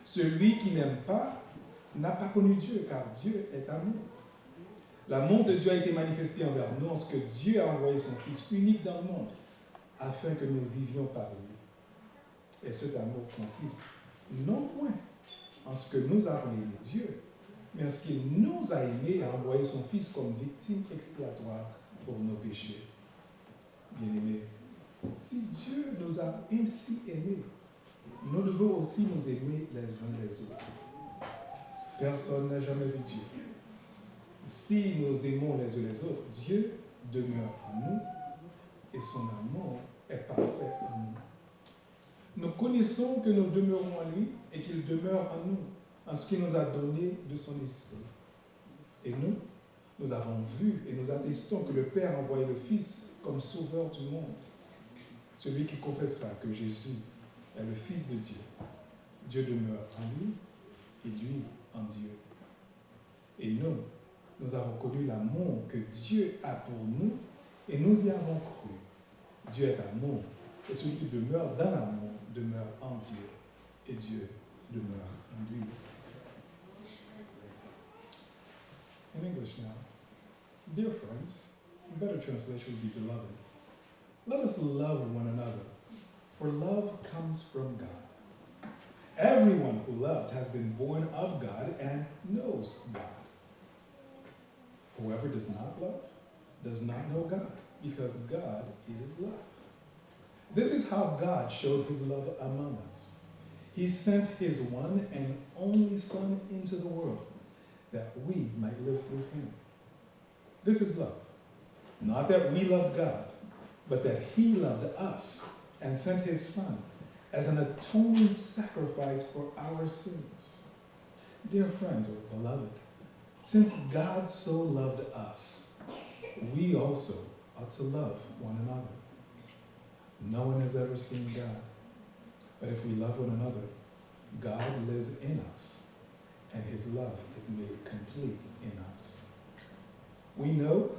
Celui qui n'aime pas n'a pas connu Dieu, car Dieu est amour. L'amour de Dieu a été manifesté envers nous en ce que Dieu a envoyé son Fils unique dans le monde, afin que nous vivions par lui. Et cet amour consiste non point en ce que nous avons aimé Dieu, mais en ce qu'il nous a aimés et a envoyé son Fils comme victime expiatoire pour nos péchés. Bien-aimés, si Dieu nous a ainsi aimés, nous devons aussi nous aimer les uns les autres. Personne n'a jamais vu Dieu. Si nous aimons les uns les autres, Dieu demeure en nous et son amour est parfait en nous. Nous connaissons que nous demeurons en lui et qu'il demeure en nous, en ce qu'il nous a donné de son esprit. Et nous avons vu et nous attestons que le Père a envoyé le Fils comme sauveur du monde. Celui qui confessera que Jésus est le Fils de Dieu, Dieu demeure en lui et lui en Dieu. Et nous avons connu l'amour que Dieu a pour nous et nous y avons cru. Dieu est amour et celui qui demeure dans l'amour demeure en Dieu et Dieu demeure en lui. In English now, dear friends, a better translation would be beloved. Let us love one another, for love comes from God. Everyone who loves has been born of God and knows God. Whoever does not love does not know God, because God is love. This is how God showed his love among us. He sent his one and only Son into the world that we might live through him. This is love. Not that we loved God, but that he loved us and sent his Son as an atoning sacrifice for our sins. Dear friends, or beloved, since God so loved us, we also ought to love one another. No one has ever seen God, but if we love one another, God lives in us, and his love is made complete in us. We know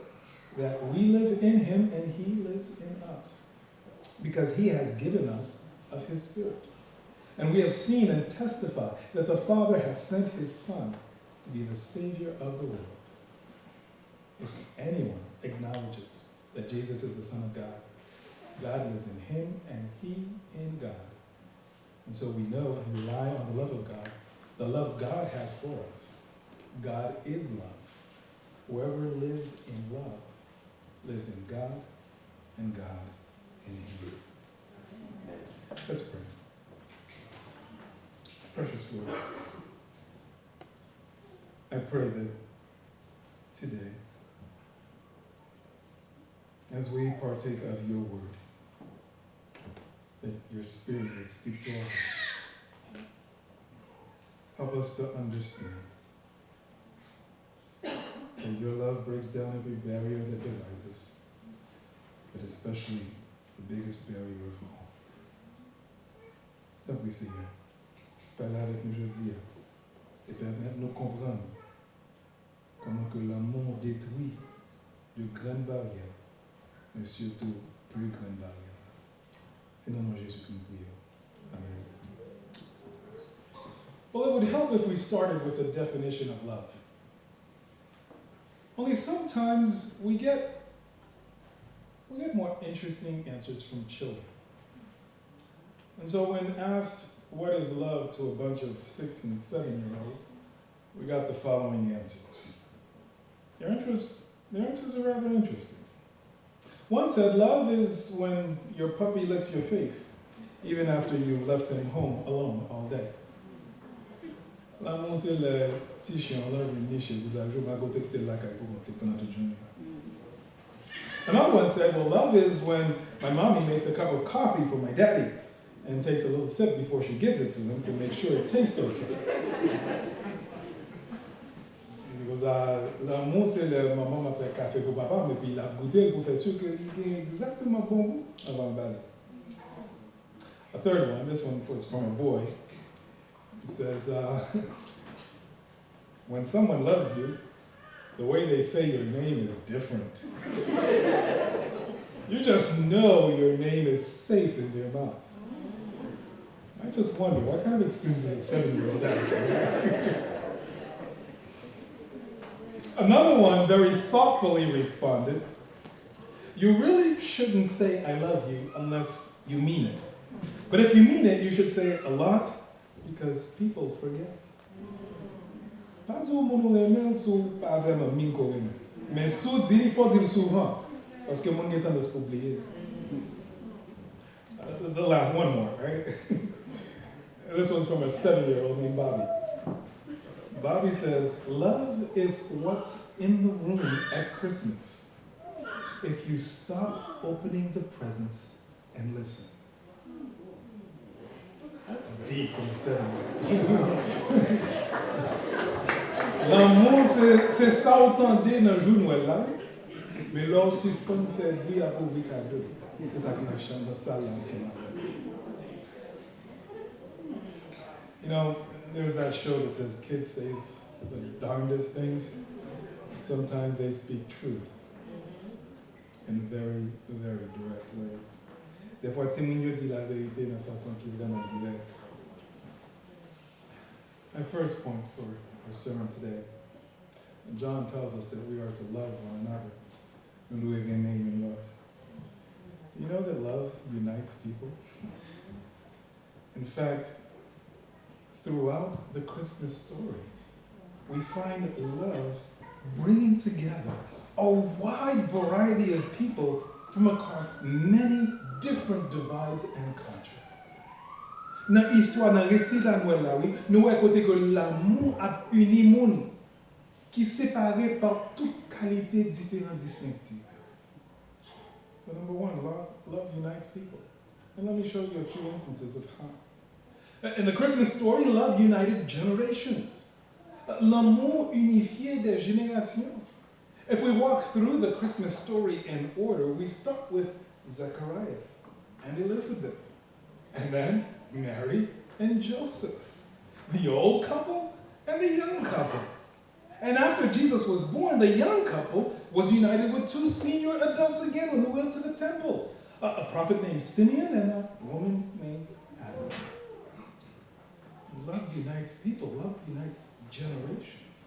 that we live in him and he lives in us, because he has given us of his Spirit. And we have seen and testified that the Father has sent his Son to be the Savior of the world. If anyone acknowledges that Jesus is the Son of God, God lives in him and he in God. And so we know and rely on the love of God, the love God has for us. God is love. Whoever lives in love lives in God and God in him. Let's pray. Precious Lord, I pray that today, as we partake of your word, that your Spirit would speak to our hearts. Help us to understand that your love breaks down every barrier that divides us, but especially the biggest barrier of all. Tant pis, Seigneur, parle avec nous aujourd'hui et permettre-nous de comprendre comment que l'amour détruit de grandes barrières, mais surtout plus grandes barrières. C'est dans le nom de Jésus que nous prions. Amen. Well, it would help if we started with a definition of love. Only sometimes we get more interesting answers from children. And so when asked what is love to a bunch of 6 and 7-year-olds, we got the following answers. Their answers are rather interesting. One said, love is when your puppy licks your face, even after you've left him home alone all day. L'amour, c'est le petit chien là, venu chez vous, un jour, ma côté qui était là, pour monter pendant toute journée. Another one said, well, love is when my mommy makes a cup of coffee for my daddy and takes a little sip before she gives it to him to make sure it tastes okay. Because l'amour, c'est le maman m'a fait café pour papa, mais puis il a goûté pour faire sûr qu'il est exactement bon goût avant de baler. A third one, this one was from a boy. It says, when someone loves you, the way they say your name is different. You just know your name is safe in their mouth. I just wonder, what kind of experience does a 7-year-old have? Another one very thoughtfully responded, you really shouldn't say I love you unless you mean it. But if you mean it, you should say it a lot, because people forget. Pas dire au monde aimer ou pas vraiment mine qu'on aime. Mais sous dire, il faut dire souvent, parce que mon est tendance à oublier. The last one more, right? This one's from a 7-year-old named Bobby. Bobby says, love is what's in the room at Christmas if you stop opening the presents and listen. That's deep from a 7-year-old. L'amour, c'est ça entendez dans le jour Noël là, mais là, suspend fait bruit à pauvre cadeau. C'est ça qui m'a changé dans salle ensemble. You know, there's that show that says kids say the darndest things. Sometimes they speak truth in very, very direct ways. Des fois, Timonio dit la vérité d'une façon qui est vraiment directe. My first point for our sermon today, John tells us that we are to love one another. Do you know that love unites people? In fact, throughout the Christmas story, we find love bringing together a wide variety of people from across many different divides and contrasts. Dans l'histoire, dans le récit de la Noël, là, oui, nous voyons côté que l'amour a uni monde qui séparé par toute qualité différente distinctive. So number one, love unites people. And let me show you a few instances of how. In the Christmas story, love united generations. L'amour unifiait des générations. If we walk through the Christmas story in order, we start with Zechariah and Elizabeth, and then Mary and Joseph, the old couple and the young couple. And after Jesus was born, the young couple was united with two senior adults again when they went to the temple, a prophet named Simeon and a woman named Anna. Love unites people, love unites generations.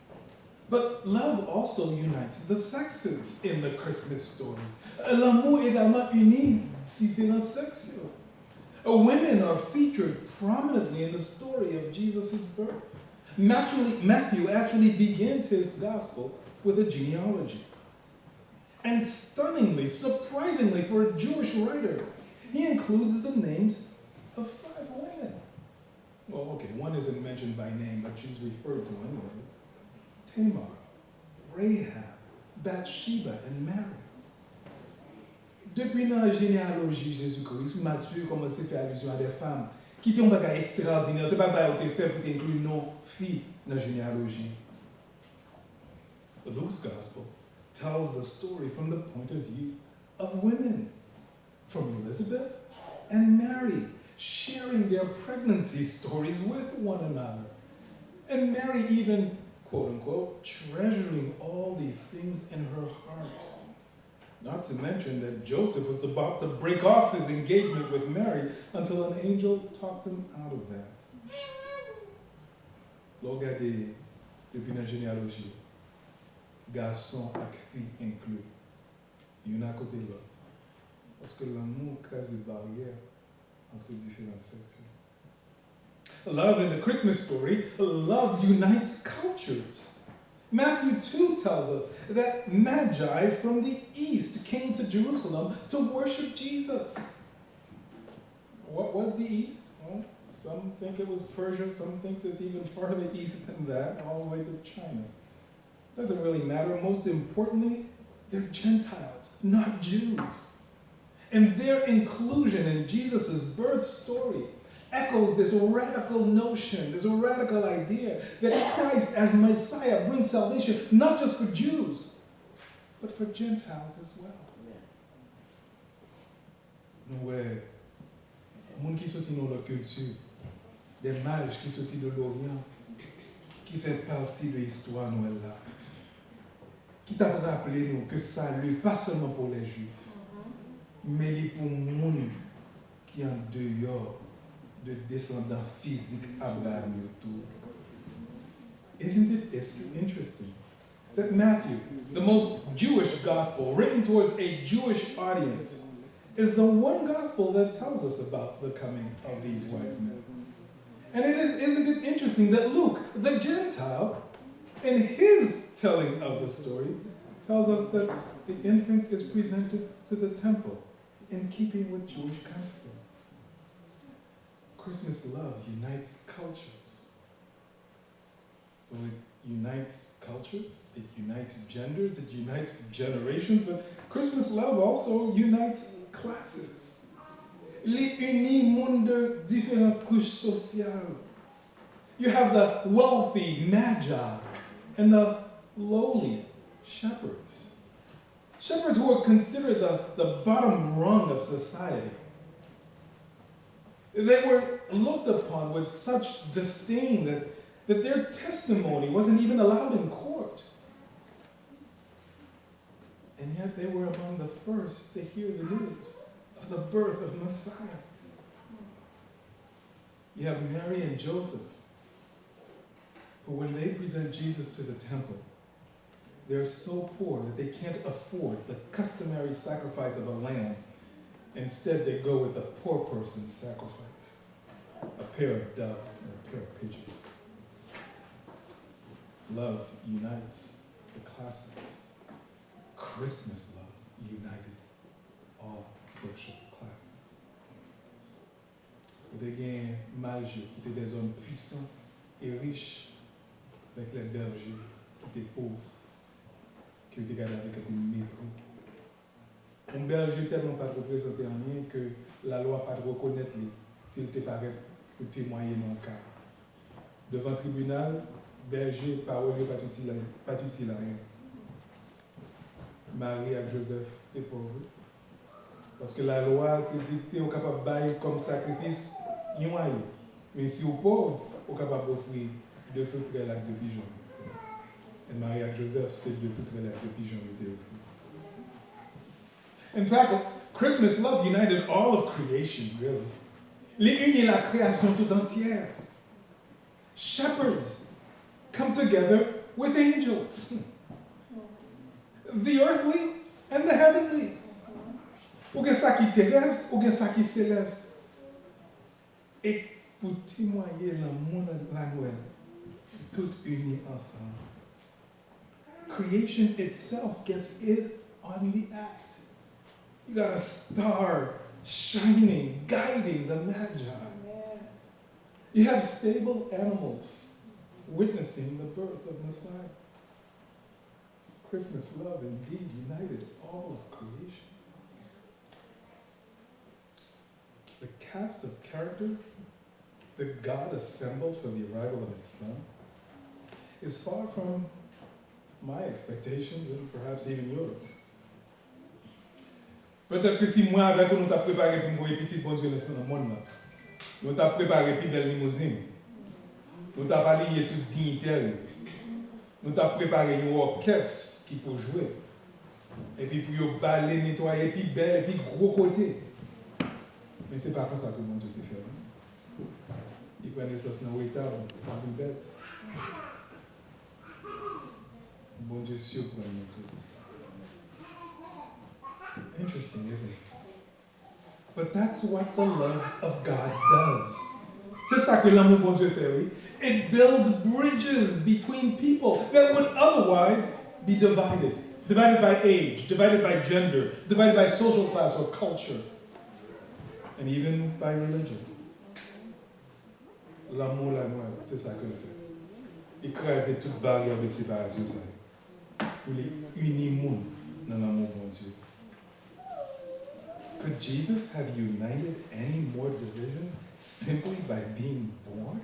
But love also unites the sexes in the Christmas story. L'amour également unit différents sexes. Women are featured prominently in the story of Jesus' birth. Matthew actually begins his gospel with a genealogy. And stunningly, surprisingly for a Jewish writer, he includes the names of 5 women. Well, okay, one isn't mentioned by name, but she's referred to anyways. Tamar, Rahab, Bathsheba, and Mary. Depuis la généalogie Jésus-Christ, Matthieu commence à faire allusion à des femmes qui ont un bagage extraordinaire. C'est pas parce que fait pour inclure nos filles dans la généalogie. Luke's gospel tells the story from the point of view of women, from Elizabeth and Mary, sharing their pregnancy stories with one another. And Mary even, quote unquote, treasuring all these things in her heart. Not to mention that Joseph was about to break off his engagement with Mary until an angel talked him out of that. Regardez, depuis la généalogie, garçon et fille inclus, l'un à côté de l'autre. Parce que l'amour casse des barrières entre différents sexes. Love in the Christmas story, love unites cultures. Matthew 2 tells us that Magi from the east came to Jerusalem to worship Jesus. What was the east? Well, some think it was Persia, some think it's even further east than that, all the way to China. Doesn't really matter. Most importantly, they're Gentiles, not Jews. And their inclusion in Jesus' birth story echoes this radical notion, this radical idea that Christ as Messiah brings salvation not just for Jews, but for Gentiles as well. Nous voyons, gens qui sortent dans leur culture, des mages qui sortent de l'Orient, qui fait partie de l'histoire Noël là, qui t'a rappelé nous que salut, pas seulement pour les Juifs, mais pour les gens qui sont en dehors de descendants physiques Abraham autour. Isn't it interesting that Matthew, the most Jewish gospel written towards a Jewish audience, is the one gospel that tells us about the coming of these wise men? And isn't it interesting that Luke, the Gentile, in his telling of the story, tells us that the infant is presented to the temple in keeping with Jewish custom. Christmas love unites cultures. So it unites cultures, it unites genders, it unites generations, but Christmas love also unites classes. Il unit monde de différentes couches sociales. You have the wealthy magi and the lowly shepherds. Shepherds who are considered the bottom rung of society. They were looked upon with such disdain that their testimony wasn't even allowed in court. And yet they were among the first to hear the news of the birth of Messiah. You have Mary and Joseph, who when they present Jesus to the temple, they're so poor that they can't afford the customary sacrifice of a lamb. Instead, they go with the poor person's sacrifice. a pair of doves and a pair of pigeons. Love unites the classes. Christmas love united all social classes. Vous avez un magi qui étaient des hommes puissants et riches avec les bergers qui étaient pauvres, qui étaient gardés avec un mépris. Un berger tellement pas représenté en rien que la loi pas de reconnaître lui s'il te paraît pour témoigner dans le cas. Devant le tribunal, berger, parole, pas utile à rien. Marie et Joseph, t'es pauvre. Parce que la loi te dit que tu es capable de bailler comme sacrifice, mais si vous êtes pauvre, vous êtes capable d'offrir de tout lac de pigeon. Et Marie et Joseph, c'est de tout lac de pigeon qui était offert. In fact, Christmas love united all of creation, really. Les unis la création tout entière. Shepherds come together with angels. The earthly and the heavenly. Ou bien ça qui terrestre, ou bien ça qui céleste. Et pour témoigner l'amour de la Noël, tout unis ensemble. Creation itself gets it on the act. You got a star shining, guiding the Magi. You have stable animals witnessing the birth of Messiah. Christmas love indeed united all of creation. The cast of characters that God assembled for the arrival of His Son is far from my expectations and perhaps even yours. Peut-être que si moi, avec nous, t'as préparé pour me voir petit bon Dieu dans le monde, nous t'as préparé pour belle limousine, nous t'as parlé tout dignitaire, nous t'as préparé un orchestre qui peut jouer, et puis pour baler, nettoyer, et puis belle, et puis gros côté. Mais c'est pas comme ça que mon Dieu te fait. Il prend naissance dans l'étable, par une bête. Bon Dieu surprend nous tous. Interesting, isn't it? But that's what the love of God does. C'est ça que l'amour bon Dieu fait, oui. It builds bridges between people that would otherwise be divided. Divided by age, divided by gender, divided by social class or culture, and even by religion. L'amour, la Noël, c'est ça que le fait. Écraser toute barrière de séparation, ça. Pour les unir monde dans l'amour bon Dieu. Could Jesus have united any more divisions simply by being born?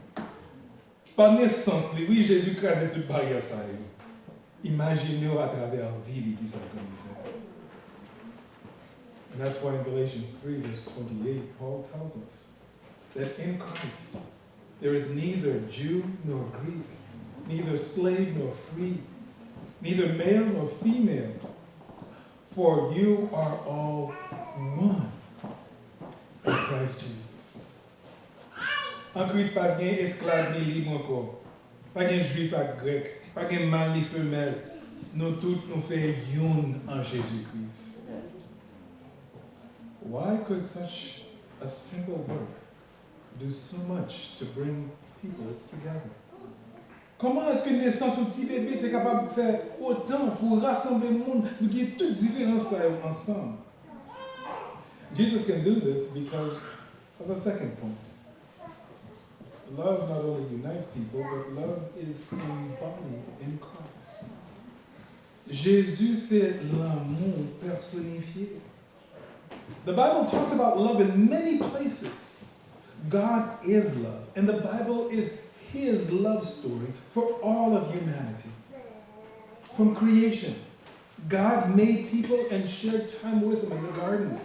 Par naissance, oui, Jésus crasait toute barrière, ça. Imaginez-vous à travers la vie qui s'est fait. And that's why in Galatians 3, verse 28, Paul tells us that in Christ there is neither Jew nor Greek, neither slave nor free, neither male nor female, for you are all one in Christ Jesus. En Christ, pas de esclave ni libre encore, pas de juif à grec, pas de mâle ni femelle, nous tous nous faisons une en Jésus-Christ. Why could such a simple work do so much to bring people together? Comment est-ce que naissance ou petit bébé est capable de faire autant pour rassembler le monde, nous qui avons toutes différences ensemble? Jesus can do this because of a second point. Love not only unites people, but love is embodied in Christ. Jésus, c'est l'amour personnifié. The Bible talks about love in many places. God is love, and the Bible is His love story for all of humanity. From creation, God made people and shared time with them in the garden.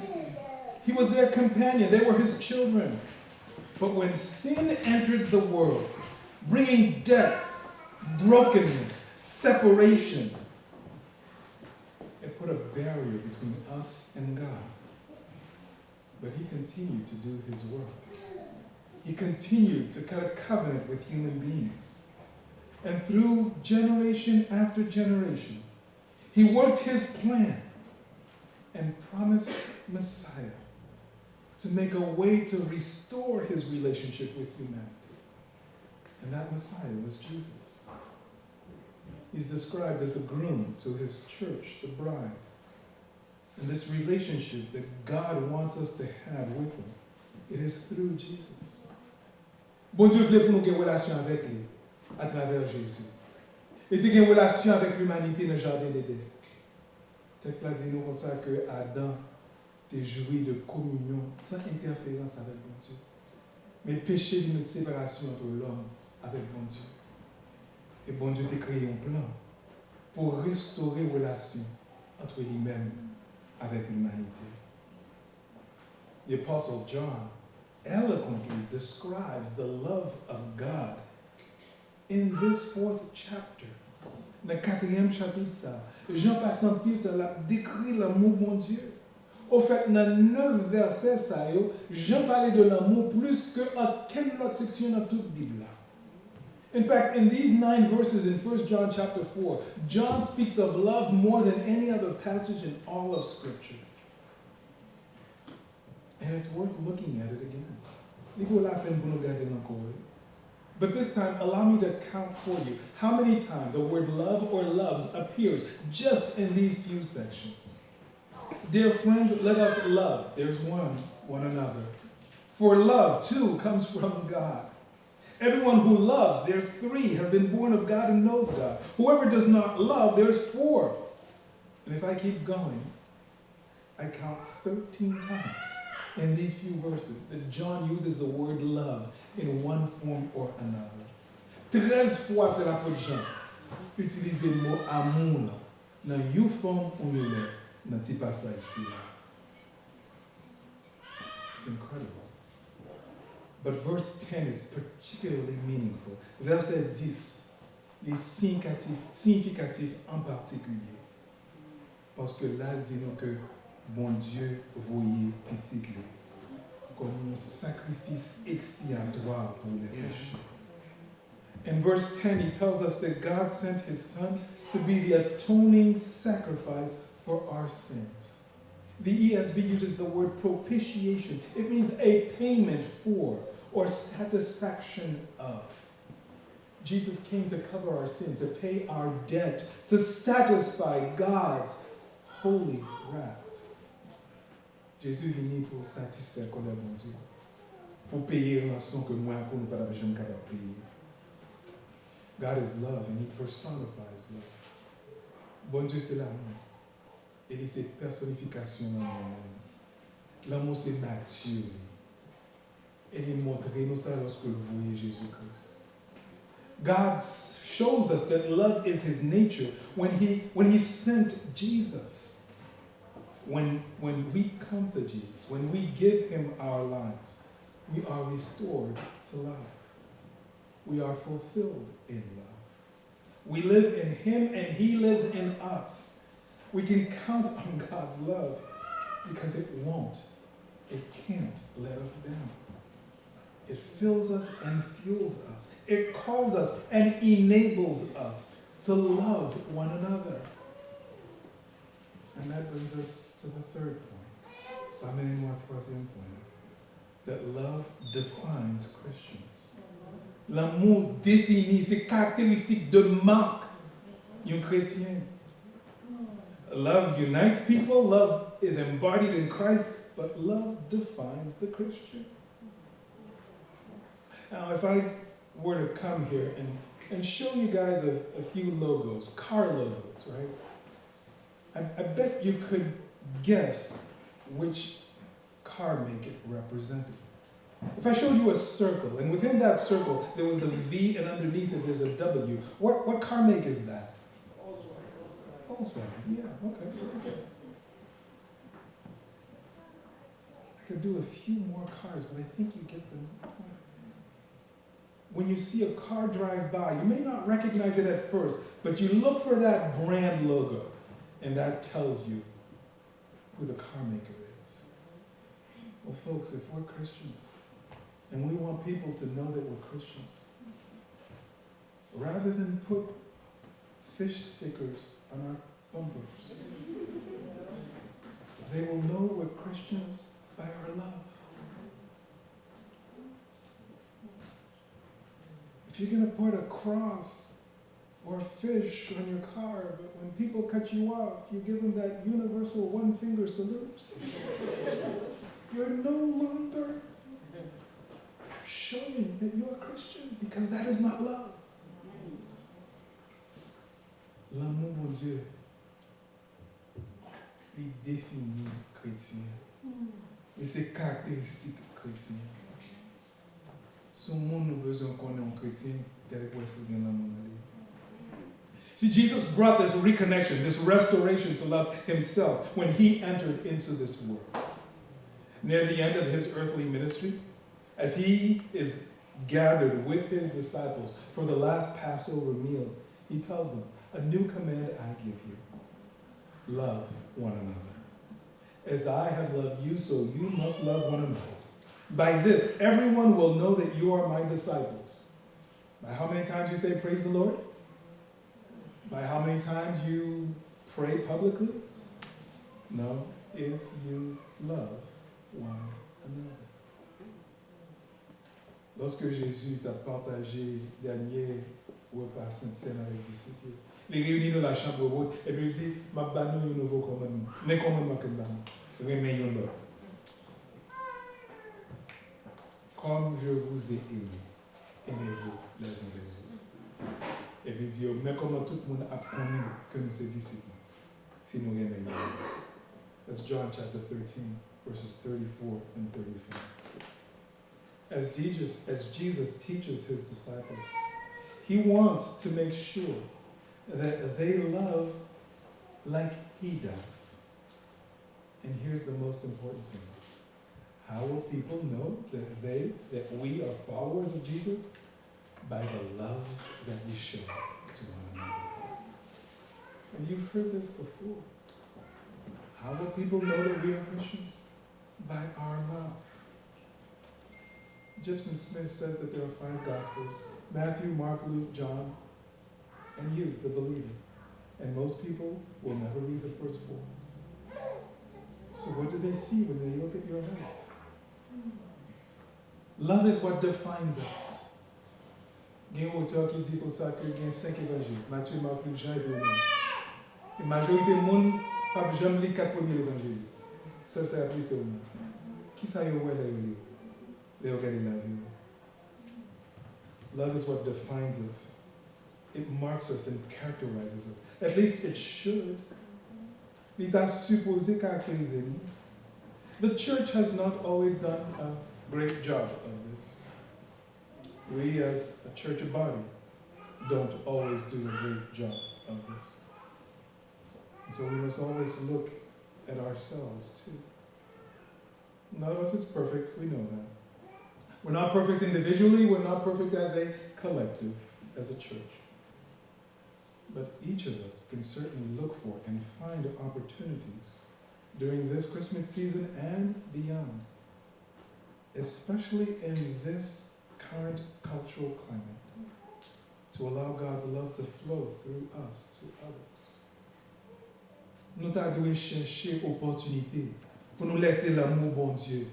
He was their companion. They were His children. But when sin entered the world, bringing death, brokenness, separation, it put a barrier between us and God. But He continued to do His work. He continued to cut a covenant with human beings. And through generation after generation, He worked His plan and promised Messiah to to make a way to restore his relationship with humanity. And that Messiah was Jesus. He's described as the groom to his church, the bride. And this relationship that God wants us to have with him, it is through Jesus. Bon Dieu voulait pour nous avoir une relation avec lui à travers Jésus. Il était une relation avec l'humanité dans le jardin d'Éden. Le texte là dit nous comme ça que Adam a joui de communion sans interférence avec bon Dieu. Mais le péché lui met de séparation entre l'homme avec bon Dieu. Et bon Dieu t'a créé un plan pour restaurer une relation entre lui-même avec l'humanité. The Apostle John eloquently describes the love of God in this 4th chapter. Dans le 4e chapitre, ça, Jean passant Pierre l'a décrit l'amour de Dieu. Au fait, dans 9 versets, ça, Jean parlait de l'amour plus que dans quelle autre section dans toute la Bible. In fact, in these 9 verses in 1 John chapter 4, John speaks of love more than any other passage in all of Scripture. And it's worth looking at it again. But this time, allow me to count for you how many times the word love or loves appears just in these few sections. Dear friends, let us love. There's one another. For love, too, comes from God. Everyone who loves, there's 3, has been born of God and knows God. Whoever does not love, there's 4. And if I keep going, I count 13 times in these few verses that John uses the word love in one form or another. 13 fois que l'apôtre Jean utilise le mot amour dans une forme ou une lettre dans ce passage-ci. It's incredible. But verse 10 is particularly meaningful. Verset 10 est significatif en particulier. Parce que là, il dit nous que bon Dieu voyait petit lait comme un sacrifice expiatoire pour les péchés. In verse 10, he tells us that God sent his Son to be the atoning sacrifice for our sins. The ESV uses the word propitiation. It means a payment for or satisfaction of. Jesus came to cover our sin, to pay our debt, to satisfy God's holy wrath. Jésus est venu pour satisfaire colère bon Dieu, pour payer la rançon que moi encore nous pas besoin de payer. God is love and he personifies love. Bon Dieu c'est l'amour. Et c'est personnification dans nous-mêmes. L'amour c'est nature. Et il montre nous ça lorsque vous voyez Jésus-Christ. God shows us that love is his nature when he sent Jesus. When we come to Jesus, when we give him our lives, we are restored to life. We are fulfilled in love. We live in him and he lives in us. We can count on God's love because it can't let us down. It fills us and fuels us. It calls us and enables us to love one another. And that brings us to the 3rd point. Ça amène-nous à 3e point. That love defines Christians. L'amour définit, c'est caractéristique de marque d'un chrétien. Love unites people, love is embodied in Christ, but love defines the Christian. Now, if I were to come here and show you guys a few logos, car logos, right? I bet you could guess which car make it represented. If I showed you a circle, and within that circle there was a V and underneath it there's a W, what car make is that? Volkswagen, yeah, okay, very good. I could do a few more cars, but I think you get the point. When you see a car drive by, you may not recognize it at first, but you look for that brand logo, and that tells you who the car maker is. Well, folks, if we're Christians, and we want people to know that we're Christians, rather than put fish stickers on our bumpers, they will know we're Christians by our love. if you're going to put a cross or a fish on your car, but when people cut you off, you give them that universal one-finger salute, you're no longer showing that you're a Christian, because that is not love. L'amour, mon Dieu, il définit chrétien. Et c'est caractéristique chrétien. Si le monde a besoin qu'on ait un chrétien, tel que c'est bien l'amour. See, Jesus brought this reconnection, this restoration to love himself when he entered into this world. Near the end of his earthly ministry, as he is gathered with his disciples for the last Passover meal, he tells them, "A new command I give you, love one another. As I have loved you, so you must love one another. By this, everyone will know that you are my disciples." By how many times you say, "Praise the Lord"? By how many times you pray publicly? No, if you love one another. Lorsque Jésus t'a partagé le dernier repas Sainte-Seine avec les disciples, les réunis dans la chambre haute, et puis il dit, "Ma bannou un nouveau commandement, mais commandement que bannou, remets l'autre. Comme je vous ai aimé, aimez-vous les uns les autres." Et puis il dit, "Mais comment tout le monde apprend que nous sommes disciples, si nous aimons l'autre." That's John chapter 13, verses 34 and 35. As Jesus teaches his disciples, he wants to make sure that they love like he does. And here's the most important thing. How will people know that we are followers of Jesus? By the love that we show to one another. And you've heard this before. How will people know that we are Christians? By our love. Gibson Smith says that there are 5 Gospels: Matthew, Mark, Luke, John, and you, the believer. And most people will never read the first 4. So what do they see when they look at your life? Love is what defines us. Il y a un auteur qui dit pour ça qu'il y a 5 évangiles: Matthieu, Marc, Luc, Jean et Pierre. La majorité du monde n'a jamais lu 4 premiers évangiles. Ça, c'est appris seulement. Qui ça y est, là, they already love you. Love is what defines us. It marks us and characterizes us. At least it should. Il est supposé caractériser nous. The church has not always done a great job of this. We as a church body don't always do a great job of this. And so we must always look at ourselves too. None of us is perfect, we know that. We're not perfect individually, we're not perfect as a collective, as a church. But each of us can certainly look for and find opportunities during this Christmas season and beyond, especially in this current cultural climate, to allow God's love to flow through us to others. Nous devons chercher opportunité pour nous laisser l'amour bon Dieu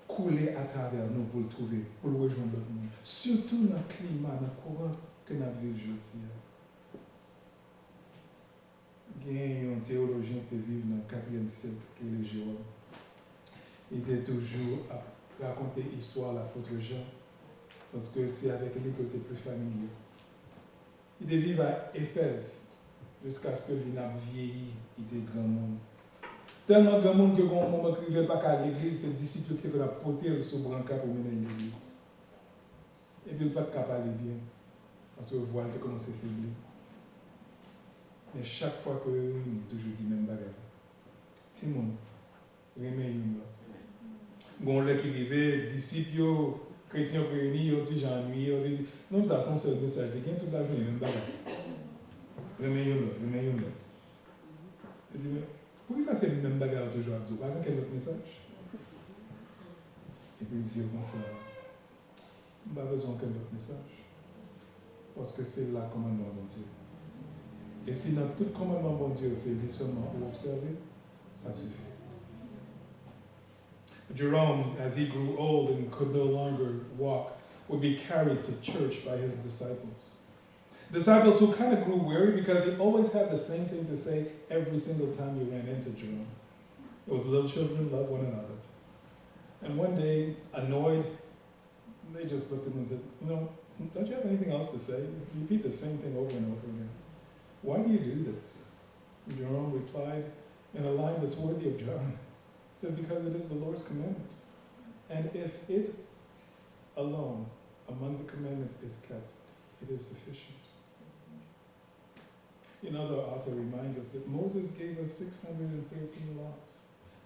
couler à travers nous pour le trouver, pour le rejoindre l'autre monde. Surtout dans le climat, dans le courant que nous vivons aujourd'hui. Il y a un théologien qui vit dans le 4e siècle, qui est le Jérôme. Il était toujours à raconter l'histoire de l'apôtre Jean, parce que c'est avec lui qu'il était plus familier. Il était vivre à Éphèse, jusqu'à ce que lui n'a vieilli, il était grand monde. Tellement grand monde que quand on ne pouvait pas qu'à l'église, ses disciples qui étaient portés sur le brancard pour mener l'église. Et puis il n'a pas de parler bien, parce que le voile a commencé à faiblir. Mais chaque fois que il toujours dit même bagarre. Timon, remets une autre. Bon, là qui arrivait, disciples, chrétiens réunis, ils ont dit j'ennuie, ils ont dit non, ça son seul message, ils gagnent toute la journée, même bagarre. Remets une autre, remets une autre. Il dit mais pourquoi ça c'est le même bagarre toujours à Dieu? Pas quel autre message? Et puis il dit comme ça, on n'a pas besoin qu'un autre message. Parce que c'est la commandement de Dieu. Et si dans tout commandement bon Dieu, c'est dit seulement pour observer, ça suffit. Jerome, as he grew old and could no longer walk, would be carried to church by his disciples. Disciples who kind of grew weary because he always had the same thing to say every single time you ran into Jerome. It was, little children, love one another. And one day, annoyed, they just looked at him and said, don't you have anything else to say? You repeat the same thing over and over again. Why do you do this? And Jerome replied in a line that's worthy of John. He says, because it is the Lord's commandment. And if it alone among the commandments is kept, it is sufficient. The author reminds us that Moses gave us 613 laws.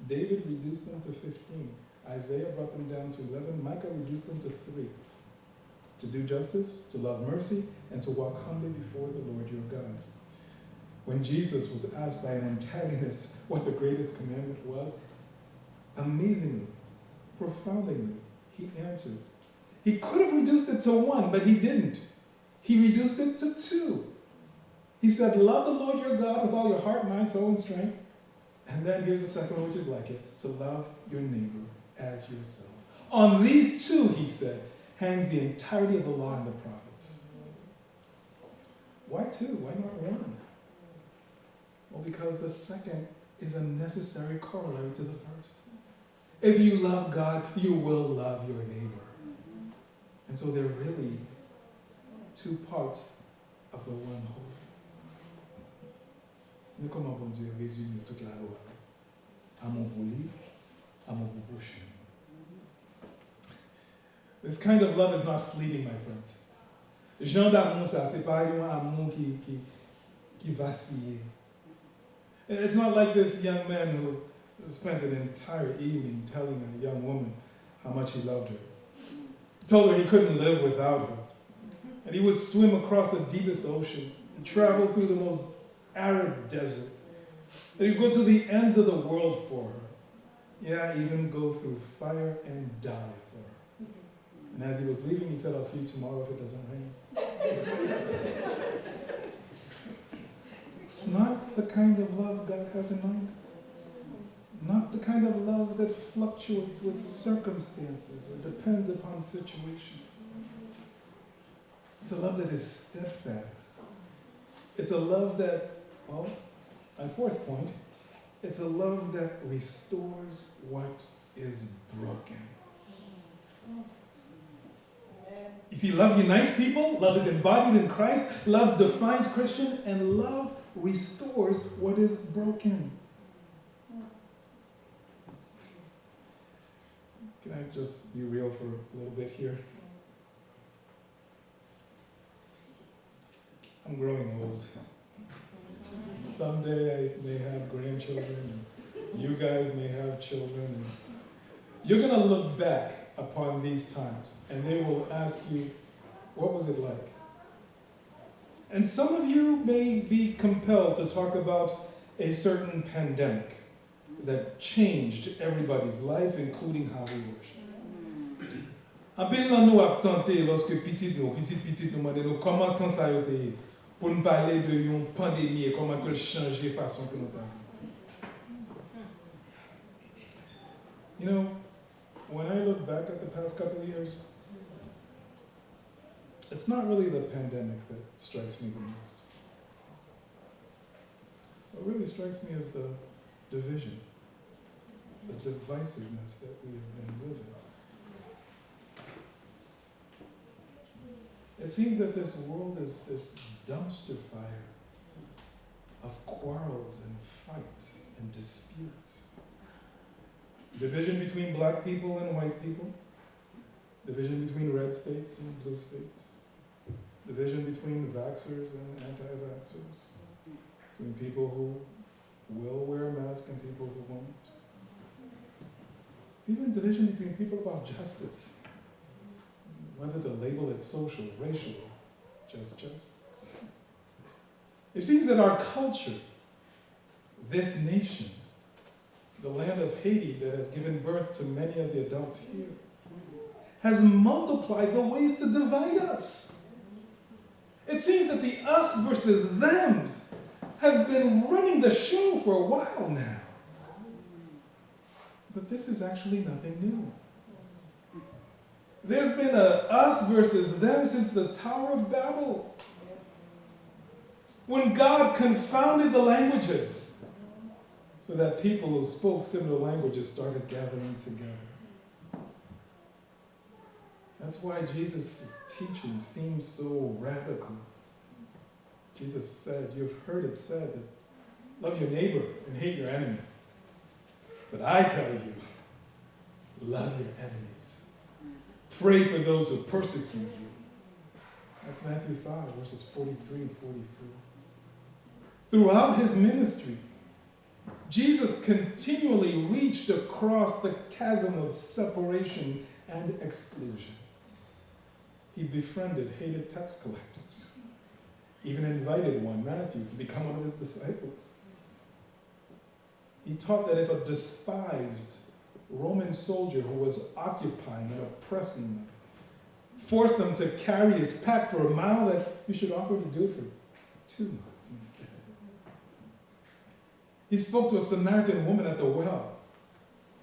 David reduced them to 15. Isaiah brought them down to 11. Micah reduced them to 3. To do justice, to love mercy, and to walk humbly before the Lord your God. When Jesus was asked by an antagonist what the greatest commandment was, amazingly, profoundingly, he answered. He could have reduced it to 1, but he didn't. He reduced it to 2. He said, love the Lord your God with all your heart, mind, soul, and strength. And then here's the second one, which is like it, to love your neighbor as yourself. On these 2, he said, hangs the entirety of the law and the prophets. Why 2? Why not 1? Well, because the second is a necessary corollary to the first. If you love God, you will love your neighbor. And so they're really 2 parts of the one whole. Mais comment bon Dieu résume toute la loi? Amour pour lui, amour pour prochain. This kind of love is not fleeting, my friends. Genre d'amour, ça, c'est pas un amour qui vacille. It's not like this young man who spent an entire evening telling a young woman how much he loved her. He told her he couldn't live without her. And he would swim across the deepest ocean and travel through the most arid desert. That he'd go to the ends of the world for her. Yeah, even go through fire and die for her. And as he was leaving, he said, I'll see you tomorrow if it doesn't rain. It's not the kind of love God has in mind. Not the kind of love that fluctuates with circumstances or depends upon situations. It's a love that is steadfast. It's a love that, well, my 4th point, it's a love that restores what is broken. You see, love unites people, love is embodied in Christ, love defines Christian, and love restores what is broken. Can I just be real for a little bit here? I'm growing old. Someday I may have grandchildren, and you guys may have children. And you're going to look back upon these times, and they will ask you, what was it like? And some of you may be compelled to talk about a certain pandemic that changed everybody's life, including how we worship. En pile nan nou ap tante lorsque petit nou mande nou comment tan sa yo te pour nous parler de une pandémie et comment elle change la façon que nous vivons. When I look back at the past couple of years, it's not really the pandemic that strikes me the most. What really strikes me is the division, the divisiveness that we have been living. It seems that this world is this dumpster fire of quarrels and fights and disputes. Division between black people and white people. Division between red states and blue states. Division between vaxxers and anti-vaxxers. Between people who will wear a mask and people who won't. Even division between people about justice. Whether to label it social, racial, just justice. It seems that our culture, this nation, the land of Haiti that has given birth to many of the adults here, has multiplied the ways to divide us. It seems that the us versus thems have been running the show for a while now. But this is actually nothing new. There's been a us versus them since the Tower of Babel. When God confounded the languages so that people who spoke similar languages started gathering together. That's why Jesus' teaching seems so radical. Jesus said, you've heard it said that love your neighbor and hate your enemy. But I tell you, love your enemies. Pray for those who persecute you. That's Matthew 5, verses 43 and 44. Throughout his ministry, Jesus continually reached across the chasm of separation and exclusion. He befriended hated tax collectors, even invited one, Matthew, to become one of his disciples. He taught that if a despised Roman soldier who was occupying and oppressing them forced them to carry his pack for a mile, that you should offer to do it for 2 months instead. He spoke to a Samaritan woman at the well,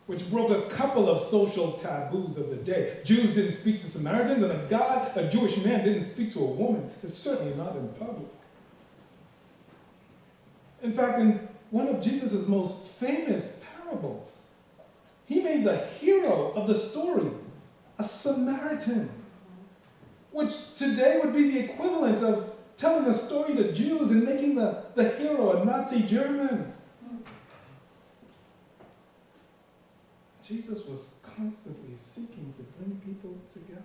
which broke a couple of social taboos of the day. Jews didn't speak to Samaritans, and a Jewish man didn't speak to a woman, certainly not in public. In fact, in one of Jesus' most famous parables, he made the hero of the story a Samaritan, which today would be the equivalent of telling a story to Jews and making the hero a Nazi German. Jesus was constantly seeking to bring people together,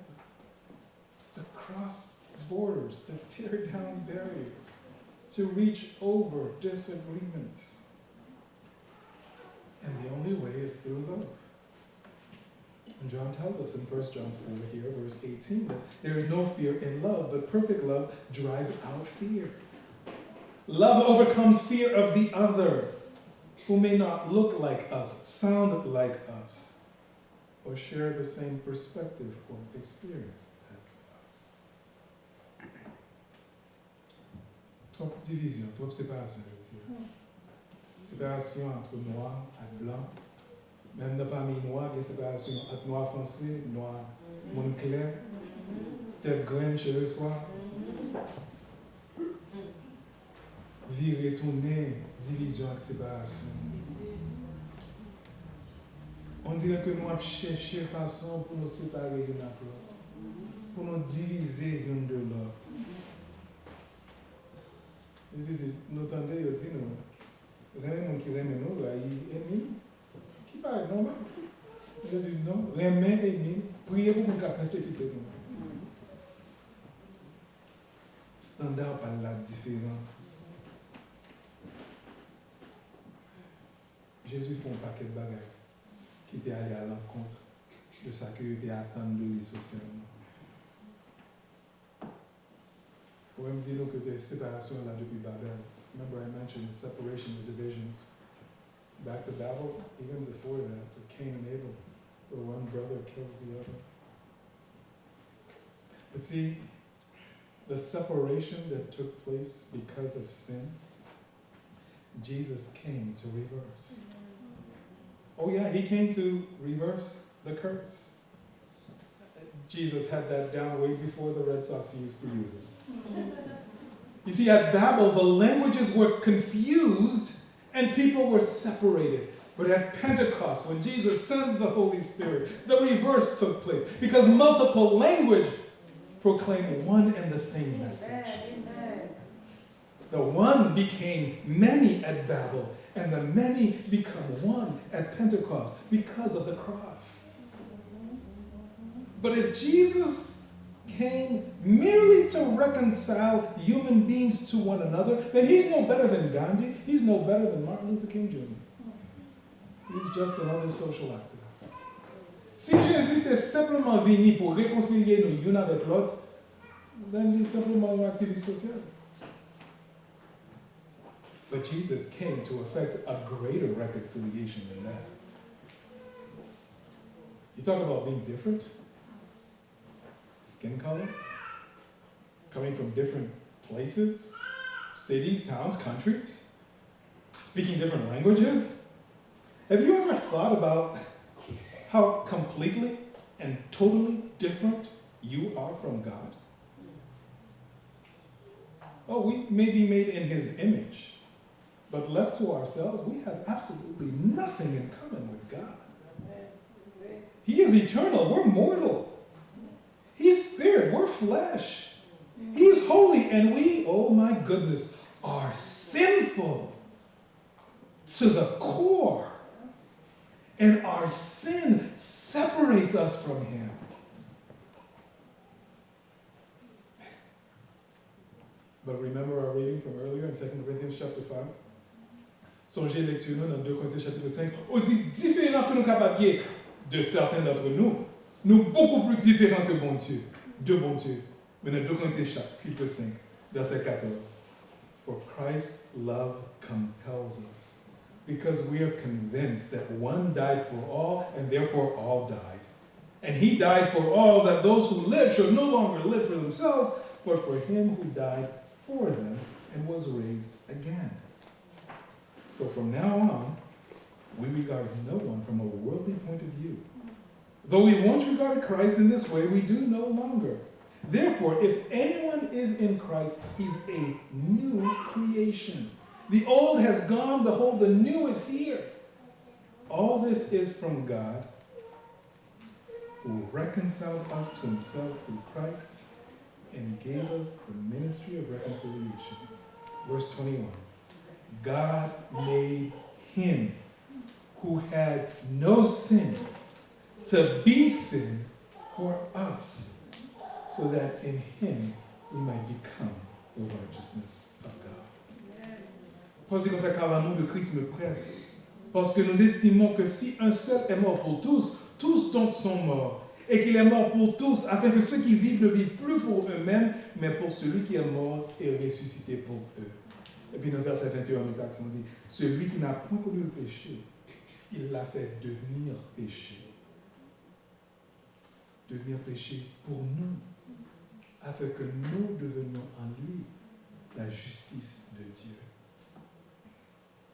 to cross borders, to tear down barriers, to reach over disagreements. And the only way is through love. And John tells us in 1 John 4 here, verse 18, that there is no fear in love, but perfect love drives out fear. Love overcomes fear of the other, who may not look like us, sound like us, or share the same perspective or experience as us. Trop division, trop séparation, je veux dire. Séparation entre noir et blanc. Même dans parmi noirs, il y a séparation entre noir foncé, noir, monde clair, tête graine, cheveux soirs. Vie retournée, division et séparation. On dirait que nous avons cherché façon pour nous séparer l'un de l'autre, pour nous diviser l'un de l'autre. Nous entendons, nous disons, rien qui remet nous, là, il est ennemi. Qui parle normal? Nous disons non, remet ennemi, priez pour qu'on puisse persécuter nous. Standard par là différent. Jésus fait un paquet de bagages qui était allé à l'encontre de ce qu'il était attendu de lui socialement. Pour me dire que des séparations là depuis Babel. Remember I mentioned separation, the divisions. Back to Babel, even before that, with Cain and Abel, where one brother kills the other. But see, the separation that took place because of sin, Jesus came to reverse. Oh yeah, he came to reverse the curse. Jesus had that down way before the Red Sox used to use it. You see, at Babel, the languages were confused and people were separated. But at Pentecost, when Jesus sends the Holy Spirit, the reverse took place because multiple language proclaimed one and the same message. The one became many at Babel, and the many become one at Pentecost because of the cross. But if Jesus came merely to reconcile human beings to one another, then he's no better than Gandhi, he's no better than Martin Luther King Jr. He's just another social activist. Si Jésus était simplement venu pour réconcilier nous l'un avec l'autre, then he's simplement un activiste social. But Jesus came to effect a greater reconciliation than that. You talk about being different, skin color, coming from different places, cities, towns, countries, speaking different languages. Have you ever thought about how completely and totally different you are from God? Oh, we may be made in his image, but left to ourselves, we have absolutely nothing in common with God. He is eternal, we're mortal. He's spirit, we're flesh. He's holy, and we, oh my goodness, are sinful to the core. And our sin separates us from him. But remember our reading from earlier in 2 Corinthians chapter 5? Songez lecture nous dans 2 Corinthiens chapitre 5. On dit différent que nous capables de certains d'entre nous. Nous beaucoup plus différents que bon Dieu. De bon Dieu. Mais dans 2 Corinthiens chapitre 5, verset 14. For Christ's love compels us, because we are convinced that one died for all, and therefore all died. And he died for all, that those who live should no longer live for themselves, but for him who died for them and was raised again. So from now on, we regard no one from a worldly point of view. Though we once regarded Christ in this way, we do no longer. Therefore, if anyone is in Christ, he's a new creation. The old has gone, behold, the new is here. All this is from God, who reconciled us to himself through Christ and gave us the ministry of reconciliation. Verse 21. God made him who had no sin to be sin for us, so that in him we might become the righteousness of God. Paul dit comme ça, car l'amour de Christ me presse, parce que nous estimons que si un seul est mort pour tous, tous donc sont morts, et qu'il est mort pour tous, afin que ceux qui vivent ne vivent plus pour eux-mêmes, mais pour celui qui est mort et ressuscité pour eux. Et puis dans le verset 21, on met accent, dit, celui qui n'a point connu le péché, il l'a fait devenir péché. Devenir péché pour nous, afin que nous devenions en lui la justice de Dieu.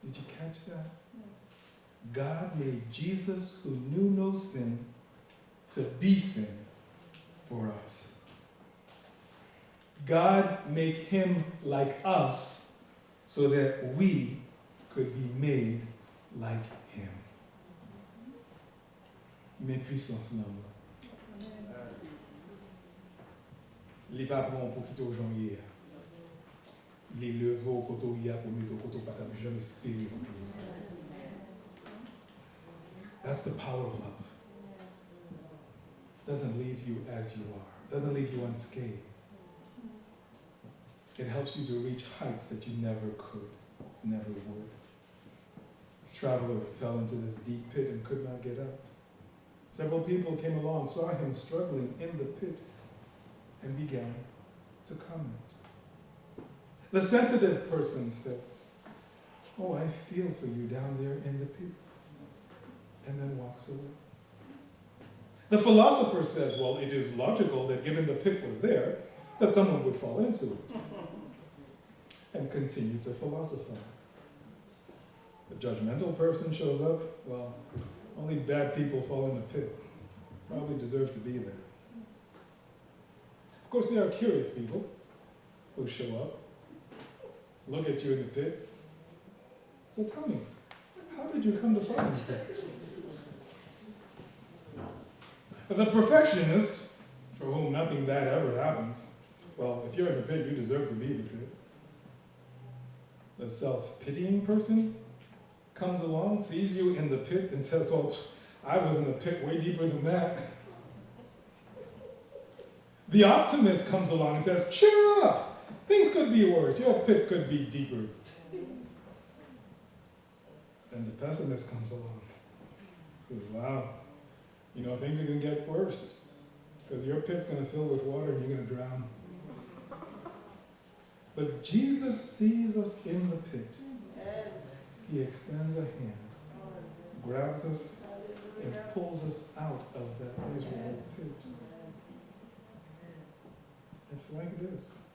Did you catch that? God made Jesus, who knew no sin, to be sin for us. God made him like us so that we could be made like him. Mais puissance l'amour. Les patrons pour quitter aux gens hier. Les lever au côté hier pour mettre au côté pas t'as jamais espéré. That's the power of love. Doesn't leave you as you are. Doesn't leave you unscathed. It helps you to reach heights that you never could, never would. A traveler fell into this deep pit and could not get out. Several people came along, saw him struggling in the pit, and began to comment. The sensitive person says, "Oh, I feel for you down there in the pit," and then walks away. The philosopher says, well, it is logical that given the pit was there, that someone would fall into it, and continue to philosophize. The judgmental person shows up, well, only bad people fall in the pit, probably deserve to be there. Of course, there are curious people who show up, look at you in the pit. So tell me, how did you come to fall in the pit? The perfectionist, for whom nothing bad ever happens, well, if you're in the pit, you deserve to be in the pit. The self-pitying person comes along, sees you in the pit, and says, "Oh, I was in the pit way deeper than that." The optimist comes along and says, "Cheer up! Things could be worse. Your pit could be deeper." Then the pessimist comes along and says, "Wow, you know, things are going to get worse because your pit's going to fill with water and you're going to drown." But Jesus sees us in the pit. He extends a hand, grabs us, and pulls us out of that miserable pit. It's like this.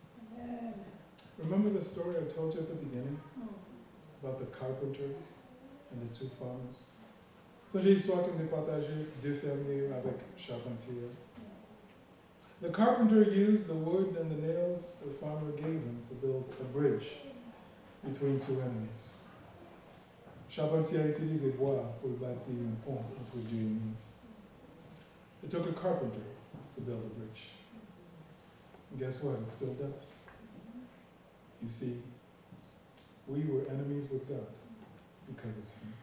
Remember the story I told you at the beginning about the carpenter and the two farmers? So j'ai l'histoire que me partagé deux fermiers avec charpentier. The carpenter used the wood and the nails the farmer gave him to build a bridge between two enemies. Charpentier a utilisé bois pour bâtir un pont entre Dieu et nous. It took a carpenter to build a bridge. And guess what? It still does. You see, we were enemies with God because of sin.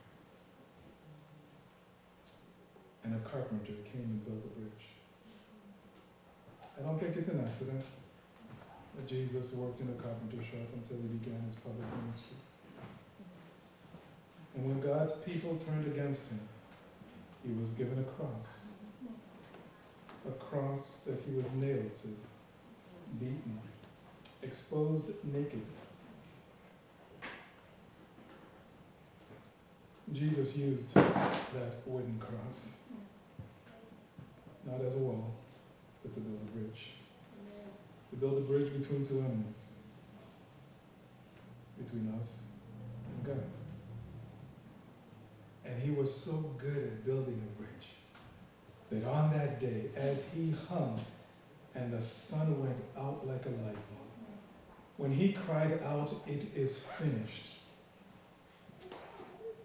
And a carpenter came and built a bridge. I don't think it's an accident that Jesus worked in a carpenter shop until he began his public ministry. And when God's people turned against him, he was given a cross that he was nailed to, beaten, exposed naked. Jesus used that wooden cross, not as a wall, but to build a bridge. To build a bridge between two enemies, between us and God. And he was so good at building a bridge that on that day, as he hung and the sun went out like a light bulb, when he cried out, "It is finished,"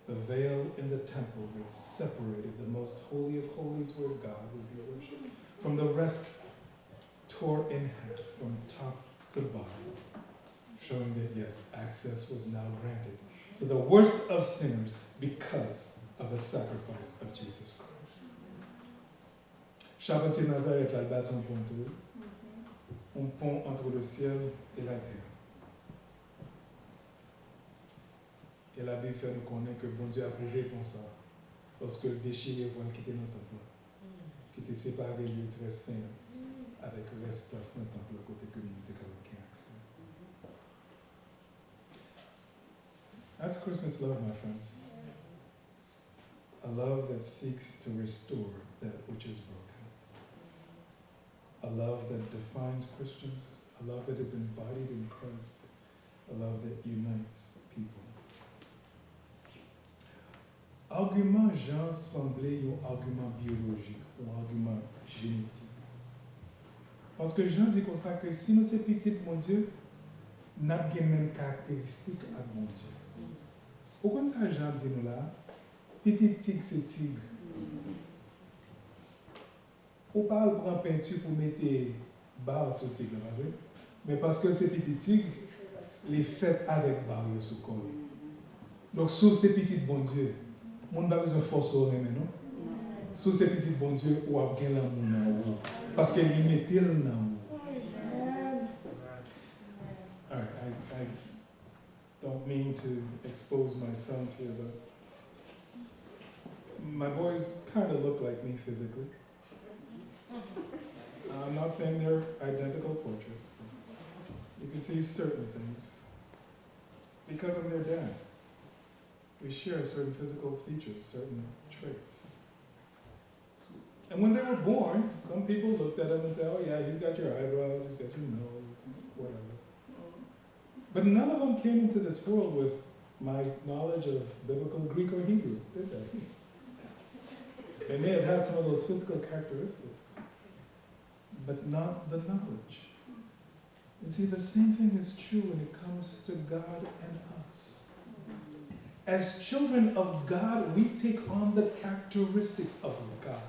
the veil in the temple that separated the most holy of holies where God would be worshipped from the rest tore in half from top to bottom, showing that yes, access was now granted to the worst of sinners because of the sacrifice of Jesus Christ. Charpentier Nazareth a bâti un pont entre le ciel et la terre. Et la Bible fait nous connaître que bon Dieu a prouvé pour ça, lorsque le déchiré voile qui était dans le temple, qui était séparé lieu très saint, avec l'espace dans le temple à côté que nous n'avons aucun accès. That's Christmas love, my friends. A love that seeks to restore that which is broken. A love that defines Christians. A love that is embodied in Christ. A love that unites people. Argument Jean semblait un argument biologique ou un argument génétique. Parce que Jean dit comme ça que si nous sommes petits, mon Dieu, nous avons les mêmes caractéristiques avec mon Dieu. Pourquoi ça Jean dit nous là? Petit tigre, c'est tigre. On parle prendre peinture pour mettre barre sur le tigre, mais parce que c'est petit tigre, les fêtes avec barre sur le corps. Donc, sous ces petits bon Dieu, on n'a pas besoin de force au même, non? Sous ces petits bon Dieu, on a bien l'amour parce qu'elle y met il dans All right, I don't mean to expose my sons here, but my boys kind of look like me physically. I'm not saying they're identical portraits, but you can see certain things because I'm their dad. We share certain physical features, certain traits. And when they were born, some people looked at them and said, "Oh yeah, he's got your eyebrows, he's got your nose, whatever." But none of them came into this world with my knowledge of biblical Greek or Hebrew, did they? They may have had some of those physical characteristics, but not the knowledge. And see, the same thing is true when it comes to God and us. As children of God, we take on the characteristics of God.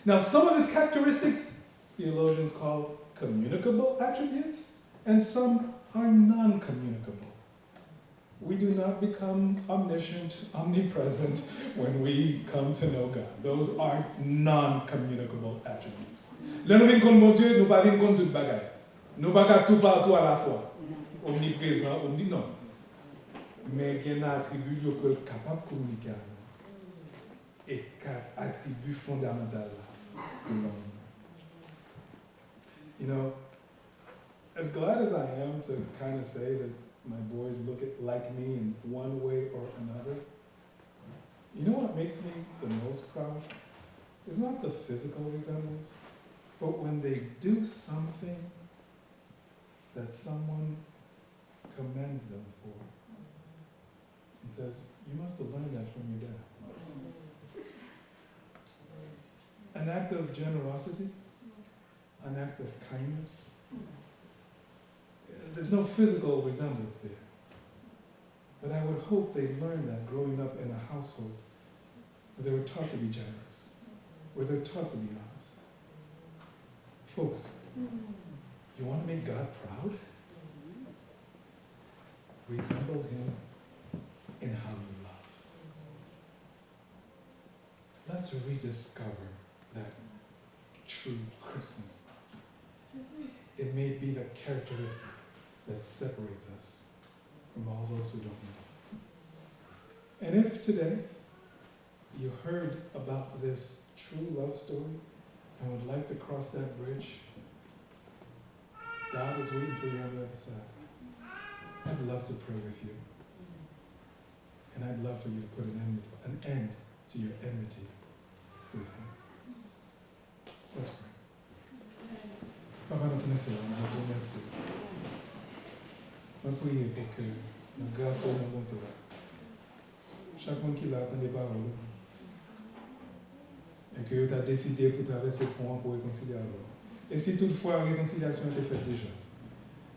Now, some of his characteristics, theologians call communicable attributes, and some are non-communicable. We do not become omniscient, omnipresent when we come to know God. Those are non-communicable attributes. Là, nous venons contre mon Dieu, nous ne venons pas contre toute bagaille. Nous ne venons pas tout partout à la fois. Omniprésent, non. Mais il y a un attribut qui est capable de communiquer. Et quatre attributs fondamentaux. C'est l'homme. You know, as glad as I am to kind of say that my boys look like me in one way or another, you know what makes me the most proud? It's not the physical resemblance, but when they do something that someone commends them for and says, "You must have learned that from your dad." an act of generosity, an act of kindness. There's no physical resemblance there. But I would hope they learned that growing up in a household where they were taught to be generous, where they're taught to be honest. Folks, you want to make God proud? Resemble Him in how you love. Let's rediscover that true Christmas love. It may be the characteristic that separates us from all those who don't know. And if today you heard about this true love story and would like to cross that bridge, God is waiting for you on the other side. I'd love to pray with you. And I'd love for you to put an end to your enmity with Him. Let's pray. Papa, nous connaissons, nous te remercions. Nous prions pour que la grâce soit dans notre temps. Chaque monde qui l'a attendu par vous, et que tu as décidé pour traverser le pont pour réconcilier avec vous. Et si toutefois la réconciliation était faite déjà,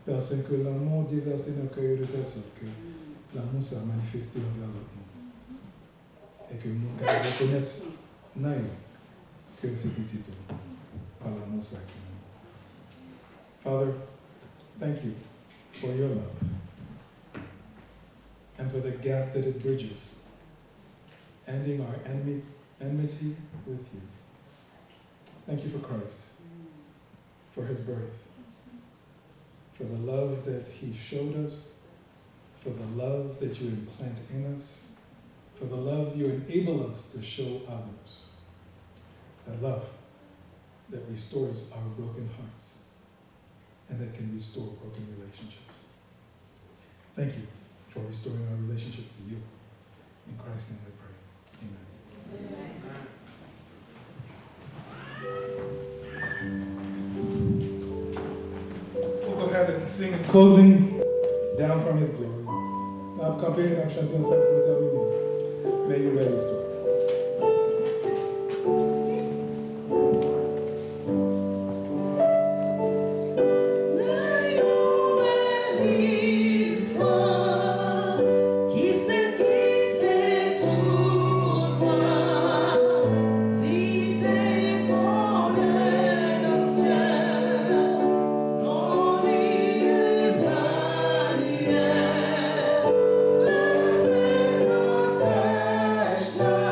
Père Saint, que l'amour déversé dans le cœur de telle sorte que l'amour s'est manifesté envers l'autre monde. Et que nous pouvons reconnaître que c'est petit tout, par l'amour sacré. Father, thank you for your love and for the gap that it bridges, ending our enmity with you. Thank you for Christ, for His birth, for the love that He showed us, for the love that you implant in us, for the love you enable us to show others, that love that restores our broken hearts and that can restore broken relationships. Thank you for restoring our relationship to you. In Christ's name we pray. Amen. We'll go ahead and sing in closing, Down from His Glory. Now, campaign, I'm chanting ensemble pour terminer. May you ready, restore. Krishna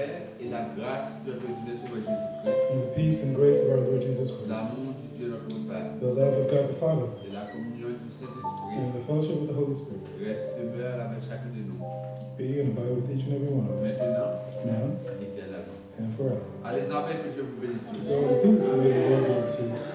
paix et la grâce de notre Dieu Sauveur Jésus-Christ, and the peace and grace of our Lord Jesus Christ, l'amour du Dieu notre Père the love of God the Father, et la communion du Saint-Esprit and the fellowship of the Holy Spirit reste demeure avec chacun de nous, be and abide with each and every one of us, maintenant now et éternellement. and forever. Allez en paix, que Dieu vous bénisse tous. Go in peace, and may the Lord bless you.